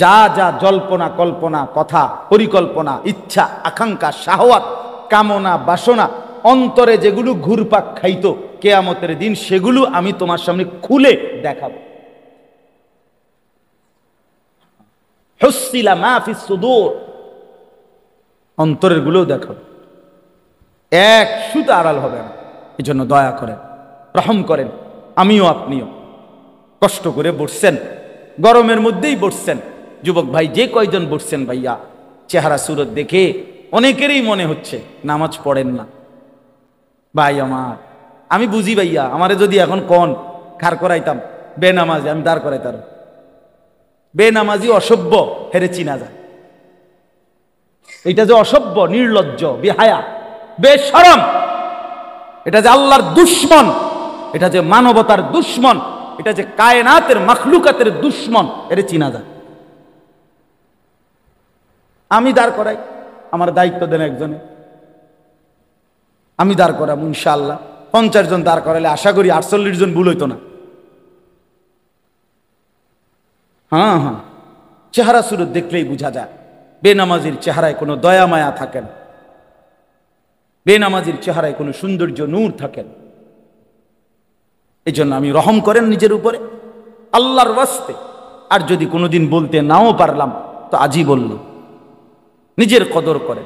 যা যা জল্পনা, কল্পনা, কথা, পরিকল্পনা, ইচ্ছা, আকাঙ্ক্ষা, শাহওয়াত, কামনা, বাসনা, অন্তরে যেগুলো ঘুরপাক খাইতো কিয়ামতের দিন, সেগুলো আমি তোমার সামনে খুলে দেখাবো। হুসিলা মা ফিস সুদূর, অন্তরের গুলোও দেখাবো, 1 সুতা আড়াল হবে না। এই জন্য দয়া করেন, রহম করেন। আমিও আপনিও কষ্ট করে বসছেন, গরমের মধ্যেই বসছেন। যুবক ভাই যে কয়জন বসছেন ভাইয়া, চেহারা সুরত দেখে অনেকেরই মনে হচ্ছে নামাজ পড়েন না। ভাই আমার, আমি বুঝি ভাইয়া, আমারে যদি এখন কোন খার করাইতাম বেনামাজি, আমি দাঁড় করাইতাম। বেনামাজি অসভ্য হেরে চিনা যায়। এটা যে অসভ্য, নির্লজ্জ, বেহায়া, বেশরম, এটা যে আল্লাহর দুশ্মন, এটা যে মানবতার দুশ্মন, এটা যে কায়নাতের মাখলুকাতের দুশ্মন, এর চিনা যায়। আমি দাঁড় করাই, আমার দায়িত্ব দেন একজনে, আমি দাঁড় করাবো ইনশাআল্লাহ। 50 জন দাঁড় করালে আশা করি 48 জন ভুল হইতো না। হ্যাঁ হ্যাঁ, চেহারা সুরত দেখলেই বোঝা যায় বেনামাজির চেহারায় কোনো দয়া মায়া থাকে না, বেনামাজির চেহারায় কোনো সৌন্দর্য, নূর থাকে না। এই জন্য আমি রহম করেন নিজের উপরে, আল্লাহর ওয়াস্তে আর যদি কোনোদিন বলতে নাও পারলাম তো আজই বলল। নিজের কদর করে।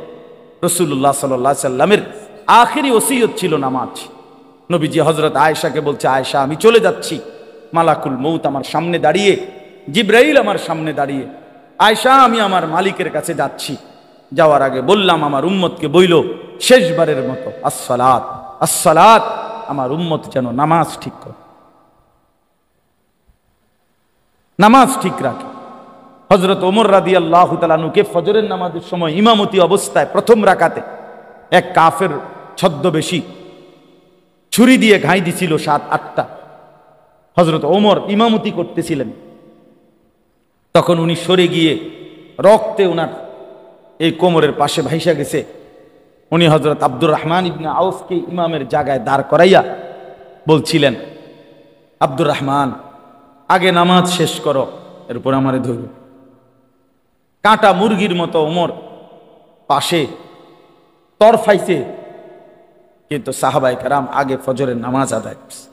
রাসূলুল্লাহ সাল্লাল্লাহু আলাইহি সাল্লামের আখেরি ওসিয়ত ছিল নামাজ। নবীজি হযরত আয়েশাকে বলছে, আয়েশা আমি চলে যাচ্ছি, মালাকুল মউত আমার সামনে দাঁড়িয়ে, জিবরাইল আমার সামনে দাঁড়িয়ে, আয়েশা আমি আমার মালিকের কাছে যাচ্ছি, যাওয়ার আগে বললাম আমার উম্মতকে বইল শেষবারের মতো আসসালাত আসসালাত, আমার উম্মত যেন নামাজ ঠিক করে, নামাজ ঠিক রাখে। হযরত ওমর রাদিয়াল্লাহু তাআলা আনহুকে ফজরের নামাজের সময় ইমামতি অবস্থায় প্রথম রাকাতে এক কাফের ছদ্মবেশী ছুরি দিয়ে ঘাই দিছিল 7-8টা। হযরত ওমর ইমামতি করতেছিলেন, তখন উনি সরে গিয়ে রক্তে উনার এই কোমরের পাশে ভাইসা গেছে। উনি হযরত আব্দুর রহমান ইবনে আউফকে ইমামের জায়গায় দাঁড় করাইয়া বলছিলেন, আব্দুর রহমান আগে নামাজ শেষ করো, এরপর আমারে ধরো। কাঁটা মুরগির মতো ওমর পাশে তরফাইছে, কিন্তু সাহাবায়ে কেরাম আগে ফজরের নামাজ আদায় করছে।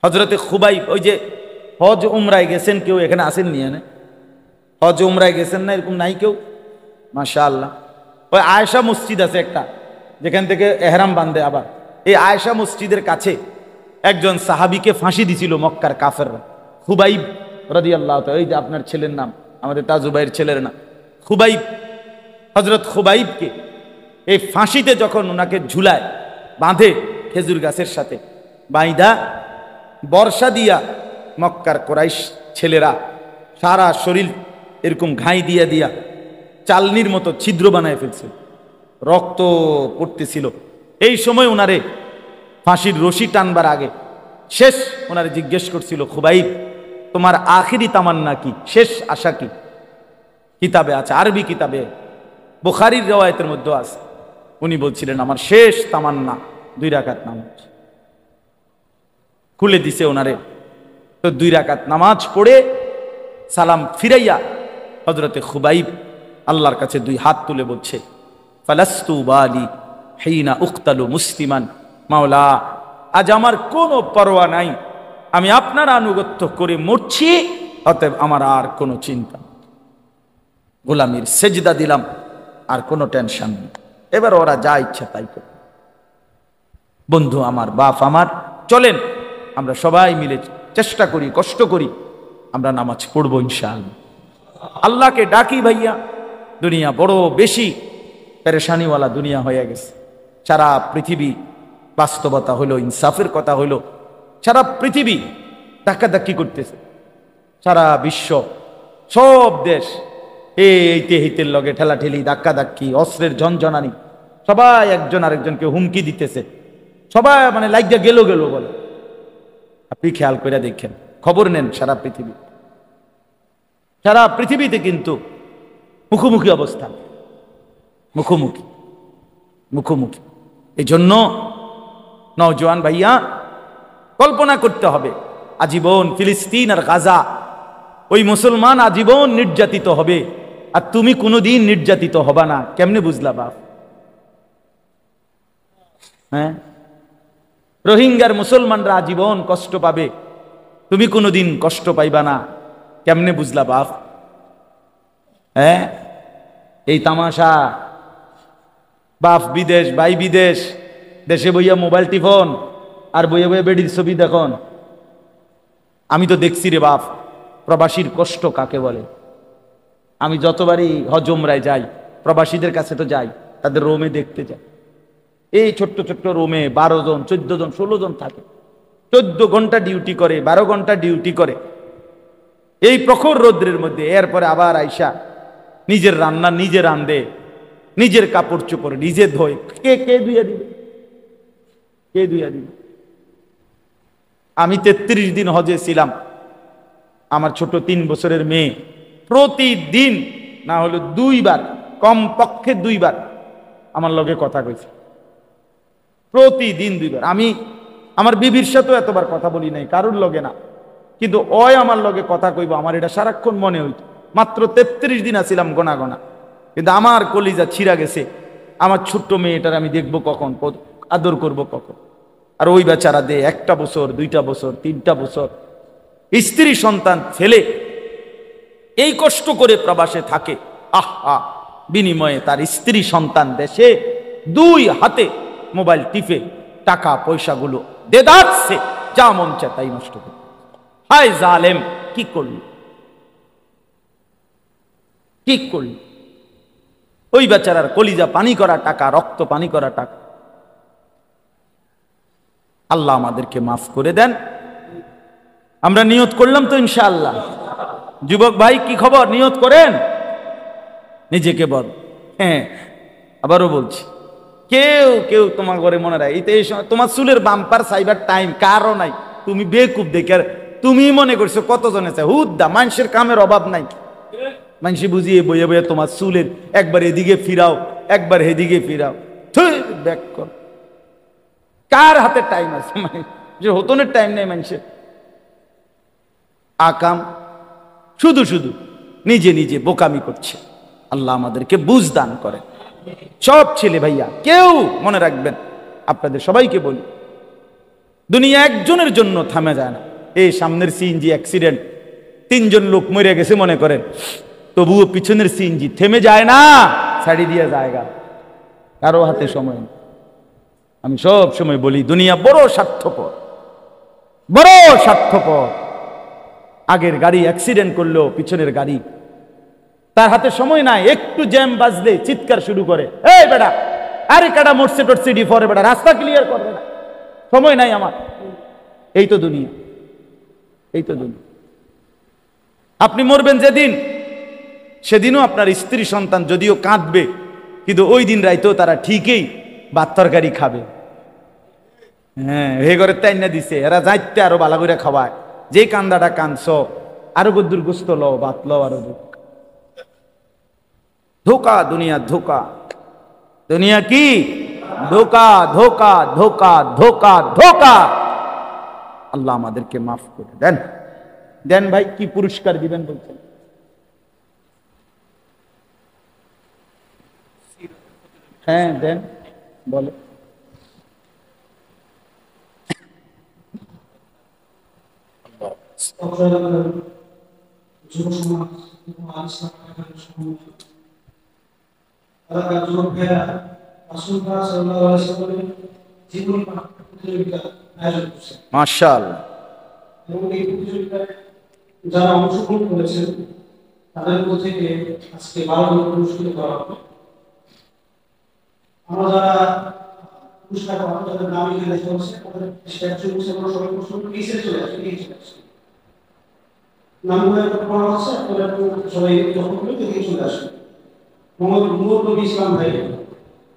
হযরতে খুবাইব, ওই যে হজ উমরায় গেছেন কেউ এখানে আসেন নিয়ে না, হজ উমরায় গেছেন না এরকম নাই কেউ? মাশাআল্লাহ। ওই আয়েশা মসজিদ আছে একটা, যেখান থেকে এহরাম বাঁধে। আবার এই আয়েশা মসজিদের কাছে একজন সাহাবীকে ফাঁসি দিছিল মক্কার কাফেররা, খুবাইব রাদিয়াল্লাহু তাআলা। এই যে আপনার ছেলের নাম, আমাদের তাজুবাইয়ের ছেলের নাম খুবাইব। হযরত খুবাইবকে এই ফাঁসিতে যখন ওনাকে ঝুলায় বাঁধে খেজুর গাছের সাথে বাইদা, বর্ষা দিয়া মক্কার কোরাইশ ছেলেরা সারা শরীর এরকম ঘাই দিয়া দিয়া চালনির মতো ছিদ্র বানায় ফেলছে, রক্ত পড়তেছিল। এই সময় ওনারে ফাঁসির রশি টানবার আগে শেষ ওনারে জিজ্ঞেস করছিল, খুবাইব তোমার আখিরি তামান্না কি, শেষ আশা কি? কিতাবে আছে, আরবি কিতাবে, বুখারীর riwayতের মধ্যে আছে। উনি বলছিলেন আমার শেষ তামান্না 2 রাকাত নামাজ। খুলে দিছে ওনারে, তো 2 রাকাত নামাজ পড়ে সালাম ফিরাইয়া হযরতে খুবাইব আল্লাহর কাছে 2 হাত তুলে বলছে, ফালাস্তু বালি হিনা উক্তালু মুসলিমান, মাওলা আজ আমার কোনো পরোয়া নাই, আমি আপনার আনুগত্য করে মরছি, অতএব আমার আর কোনো চিন্তা, গোলামির সেজদা দিলাম, আর কোনো টেনশন নেই, এবার ওরা যা ইচ্ছা তাই করে। বন্ধু আমার, বাপ আমার, চলেন আমরা সবাই মিলে চেষ্টা করি, কষ্ট করি, আমরা নামাজ পড়বো ইনশাআল্লাহ। আল্লাহকে ডাকি ভাইয়া, দুনিয়া বড় বেশি পেরেশানিওয়ালা দুনিয়া হয়ে গেছে। সারা পৃথিবী বাস্তবতা হলো, ইনসাফের কথা হলো, সারা পৃথিবী ধাক্কাধাক্কি করতেছে, সারা বিশ্ব সব দেশ এইতে হিতের লগে ঠেলাঠেলি, ধাক্কাধাক্কি, অস্ত্রের ঝনঝনানি, সবাই একজন আরেকজনকে হুমকি দিতেছে, সবাই মানে লাইগা গেল গেল বলে। আপনি খেয়াল করে দেখেন, খবর নেন, সারা পৃথিবী, সারা পৃথিবীতে কিন্তু মুখোমুখি অবস্থা, মুখোমুখি মুখোমুখি। এই জন্য নওজোয়ান ভাইয়া কল্পনা করতে হবে, আজীবন ফিলিস্তিন আর গাজা, ওই মুসলমান আজীবন নির্যাতিত হবে, আর তুমি কোনোদিন নির্যাতিত হবা না। কেমনে বুঝলা বাপ? হ্যাঁ, রোহিঙ্গার মুসলমানরা আজীবন কষ্ট পাবে, তুমি কোনোদিন কষ্ট পাইবা না, কেমনে বুঝলা বাপ? হ্যাঁ, এই তামাশা, বাপ বিদেশ, ভাই বিদেশ, দেশে বইয়া মোবাইল টিফোন আর বইয়া বইয়া বেডির ছবি দেখুন। আমি তো দেখছি রে বাপ, প্রবাসীর কষ্ট কাকে বলে। আমি যতবারই হজ উমরায় যাই, প্রবাসীদের কাছে তো যাই, তাদের রোমে দেখতে যাই। এই ছোট্ট ছোট্ট রুমে 12 জন 14 জন 16 জন থাকে, 14 ঘন্টা ডিউটি করে, 12 ঘন্টা ডিউটি করে এই প্রখর রৌদ্রের মধ্যে। এরপরে আবার আইসা নিজের রান্না নিজে রান্ধে, নিজের কাপড় চোপড় নিজে ধোয়। কে ধুইয়া দিবে? কে ধুইয়া দিবে? আমি 33 দিন হজে ছিলাম, আমার ছোট 3 বছরের মেয়ে প্রতিদিন না হলে 2 বার, কমপক্ষে 2 বার আমার লগে কথা কইছে, প্রতিদিন 2 বার। আমি আমার বিবির সাথেও এতবার কথা বলি নাই, কারুর লগে না, কিন্তু ওই আমার লগে কথা কইব, আমার এটা সারাক্ষণ মনে হইত। মাত্র 33 দিন আছিলাম গোনা গোনা, কিন্তু আমার কলিজা ছিঁড়া গেছে। আমার ছোট্ট মেয়েটার আমি দেখবো কখন, আদর করব কখন। আর ওই বেচারা দে 1টা বছর, 2টা বছর, 3টা বছর স্ত্রী সন্তান ফেলে এই কষ্ট করে প্রবাসে থাকে, আহা, বিনিময়ে তার স্ত্রী সন্তান দেশে দুই হাতে মোবাইল টিপে টাকা পয়সাগুলো দেদাচ্ছে, যা মন চায় তাই নষ্ট করে। হায় জালেম, কি করলি, কি করলি? ওই বেচারার কলিজা পানি করা টাকা, রক্ত পানি করা টাকা। আল্লাহ আমাদেরকে মাফ করে দেন। আমরা নিয়ত করলাম তো ইনশাআল্লাহ। যুবক ভাই, কি খবর? নিয়ত করেন, নিজেকে বল। হ্যাঁ, আবারও বলছি, কেউ কেউ তোমার ঘরে মনে রাখ, এই সময় তোমার চুলের বাম্পার সাইবার টাইম কারো নাই। তুমি বেকুব দেখে তুমি মনে করছো কতজনে চায়, হুদ্দা মানুষের কামের অভাব নাই। মানুষ বুঝিয়ে বইয়ে বইয়ে তোমার চুলের একবার এদিকে ফিরাও, একবার এদিকে ফিরাও, ব্যাক কর। কার হাতে টাইম আছে? যে হতনের টাইম নেই মানুষের। আকাম শুধু শুধু নিজে নিজে বোকামি করছে। আল্লাহ আমাদেরকে বুঝ দান করেন। সব ছেলে ভাইয়া, কেউ মনে রাখবেন, আপনাদের সবাইকে বলি, দুনিয়া একজনের জন্য থামে যায় না। এই সামনের সিএনজি অ্যাক্সিডেন্ট, 3 জন লোক মরে গেছে মনে করেন, তবুও পিছনের সিএনজি থেমে যায় না, ছাড়ি দিয়ে জায়গা, কারো হাতে সময় নেই। আমি সব সময় বলি, দুনিয়া বড় স্বার্থপর, বড় স্বার্থপর। আগের গাড়ি অ্যাক্সিডেন্ট করলো, পিছনের গাড়ি, তার হাতে সময় নাই। একটু জ্যাম বাজলে চিৎকার শুরু করে, এই বেটা, আরে কাটা মরছে টরছে ডিফরে, বেটা রাস্তা ক্লিয়ার করবে না, সময় নাই আমার। এই তো দুনিয়া, এই তো দুনিয়া। আপনি মরবেন যেদিন, সেদিনও আপনার স্ত্রী সন্তান যদিও কাঁদবে, কিন্তু ওই দিন রাইতেও তারা ঠিকই ভাত তরকারি খাবে। হ্যাঁ, হে ঘরে তাই না দিছে, এরা যাইতে আরো ভালো করে খাওয়ায়। যে কান্দাটা কাঁদছ, আরো গদ্দুর গোস্ত লও, ভাত লও, আরো ধোকা। দুনিয়া ধোকা, দুনিয়া কি ধোকা, ধোকা, ধোকা, ধোকা, ধোকা। আল্লাহ আমাদেরকে মাফ করে দেন। দেন ভাই, কি পুরস্কার দিবেন বলছেন? হ্যাঁ দেন, বলে। যুব সমাজ মাশাআল্লাহ, এবং এই প্রতিযোগিতায় যারা অংশগ্রহণ করেছেন তাদের মধ্যে থেকে আজকে 12 জন পুরস্কৃত করা হবে। আমরা যারা পুরস্কার পাবো, যাদের নাম এখানে লেখা আছে, তাদের স্ট্যাচু আমরা সবাই প্রশ্ন পিছে চলে আসবে, এই চলে আসবে নামগুলো পড়া হচ্ছে, আপনারা সবাই যখন করবে দেখে চলে আসবে। মোহাম্মদ নূর নবী ইসলাম ভাই,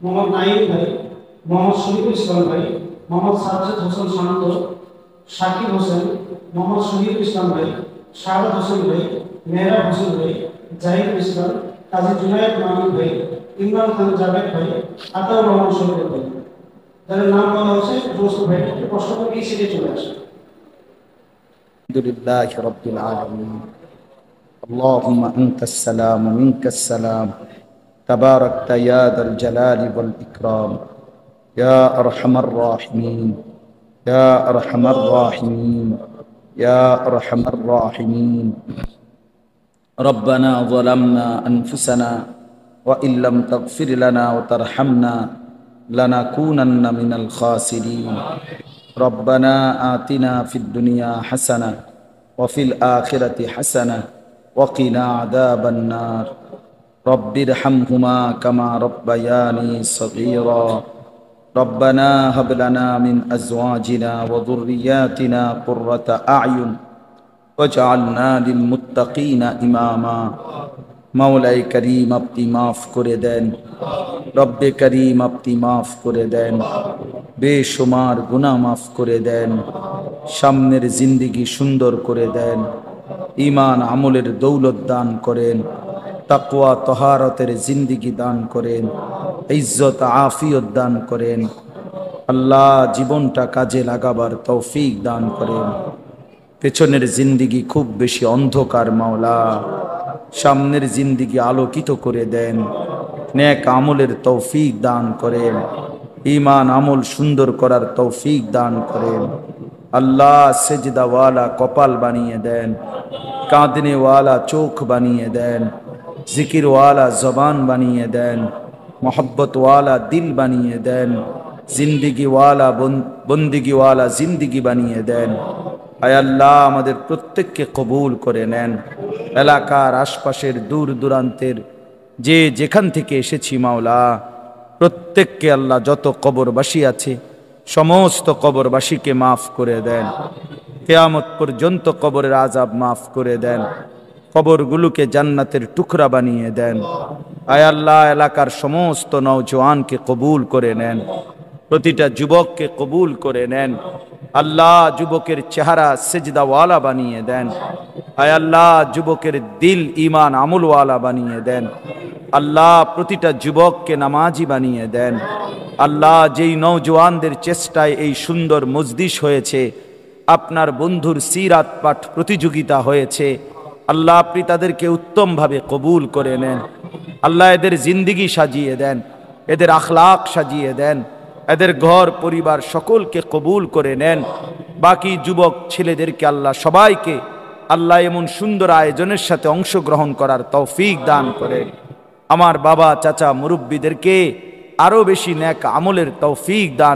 মোহাম্মদ নাইম ভাই, মোহাম্মদ শরীফুল ইসলাম ভাই, মোহাম্মদ সাজ্জাদ হোসেন শান্ত, শাকিব হোসেন, মোহাম্মদ শহীদ ইসলাম ভাই, শাহাদ হোসেন ভাই, মেহরাব হোসেন ভাই, জাহিদুল ইসলাম, কাজী জুনায়েদ মাহমুদ ভাই, ইমরান খান জাভেদ ভাই, আতাউর রহমান শরীফ ভাই, যাদের নাম বলা হচ্ছে দোস্ত ভাই, প্রশ্ন করে এই সিটে চলে আসে। আলহামদুলিল্লাহি রাব্বিল আলামিন। اللهم أنت السلام ومنك السلام تباركت يا ذا الجلال والإكرام يا أرحم الراحمين يا أرحم الراحمين يا أرحم الراحمين ربنا ظلمنا أنفسنا وإن لم تغفر لنا وترحمنا لنكونن من الخاسرين ربنا آتنا في الدنيا حسنة وفي الآخرة حسنة وقنا عذاب النار رب ارحمهما كما ربياني صغيرا ربنا هب لنا من أزواجنا وذرياتنا قرة أعين واجعلنا للمتقين إماما مولاي كريم আপনি মাফ করে দেন, রব্বে করিম আপনি মাফ করে দেন, বেশুমার গুনাহ মাফ করে দেন, সামনের জিন্দেগি সুন্দর করে দেন, ঈমান আমলের দৌলত দান করেন, তাকওয়া তহারতের জিন্দেগি দান করেন, ইজ্জত আফিয়ত দান করেন। আল্লাহ জীবনটা কাজে লাগাবার তৌফিক দান করেন। পেছনের জিন্দেগি খুব বেশি অন্ধকার মাওলা, সামনের জিন্দেগি আলোকিত করে দেন, নেক আমলের তৌফিক দান করেন, ঈমান আমল সুন্দর করার তৌফিক দান করেন। আল্লাহ সেজদাওয়ালা কপাল বানিয়ে দেন, কাঁদনেওয়ালা চোখ বানিয়ে দেন, জিকিরওয়ালা জবান বানিয়ে দেন, মোহব্বতওয়ালা দিল বানিয়ে দেন, জিন্দিগিওয়ালা বন্দিগিওয়ালা জিন্দিগি বানিয়ে দেন। আয় আল্লাহ আমাদের প্রত্যেককে কবুল করে নেন। এলাকার আশপাশের দূর দূরান্তের যে যেখান থেকে এসেছি মাওলা, প্রত্যেককে আল্লাহ যত কবরবাসী আছে সমস্ত কবরবাসীকে মাফ করে দেন। কিয়ামত পর্যন্ত কবরের আযাব মাফ করে দেন। কবরগুলোকে জান্নাতের টুকরা বানিয়ে দেন। আয় আল্লাহ এলাকার সমস্ত নওজওয়ানকে কবুল করে নেন, প্রতিটা যুবককে কবুল করে নেন। আল্লাহ যুবকের চেহারা সেজদাওয়ালা বানিয়ে দেন। আয় আল্লাহ যুবকের দিল ঈমান আমলওয়ালা বানিয়ে দেন। আল্লাহ প্রতিটা যুবককে নামাজি বানিয়ে দেন। আল্লাহ যেই নওজওয়ানদের চেষ্টায় এই সুন্দর মজলিস হয়েছে, আপনার বন্ধুর সিরাত পাঠ প্রতিযোগিতা হয়েছে, আল্লাহ আপনি তাদেরকে উত্তমভাবে কবুল করে নেন। আল্লাহ এদের জিন্দিগি সাজিয়ে দেন, এদের আখলাক সাজিয়ে দেন, এদের ঘর পরিবার সকলকে কবুল করে নেন। বাকি যুবক ছেলেদেরকে আল্লাহ সবাইকে আল্লাহ এমন সুন্দর আয়োজনের সাথে অংশগ্রহণ করার তৌফিক দান করেন। আমার বাবা চাচা মুরব্বীদেরকে আরো বেশি নেক আমলের তৌফিক দান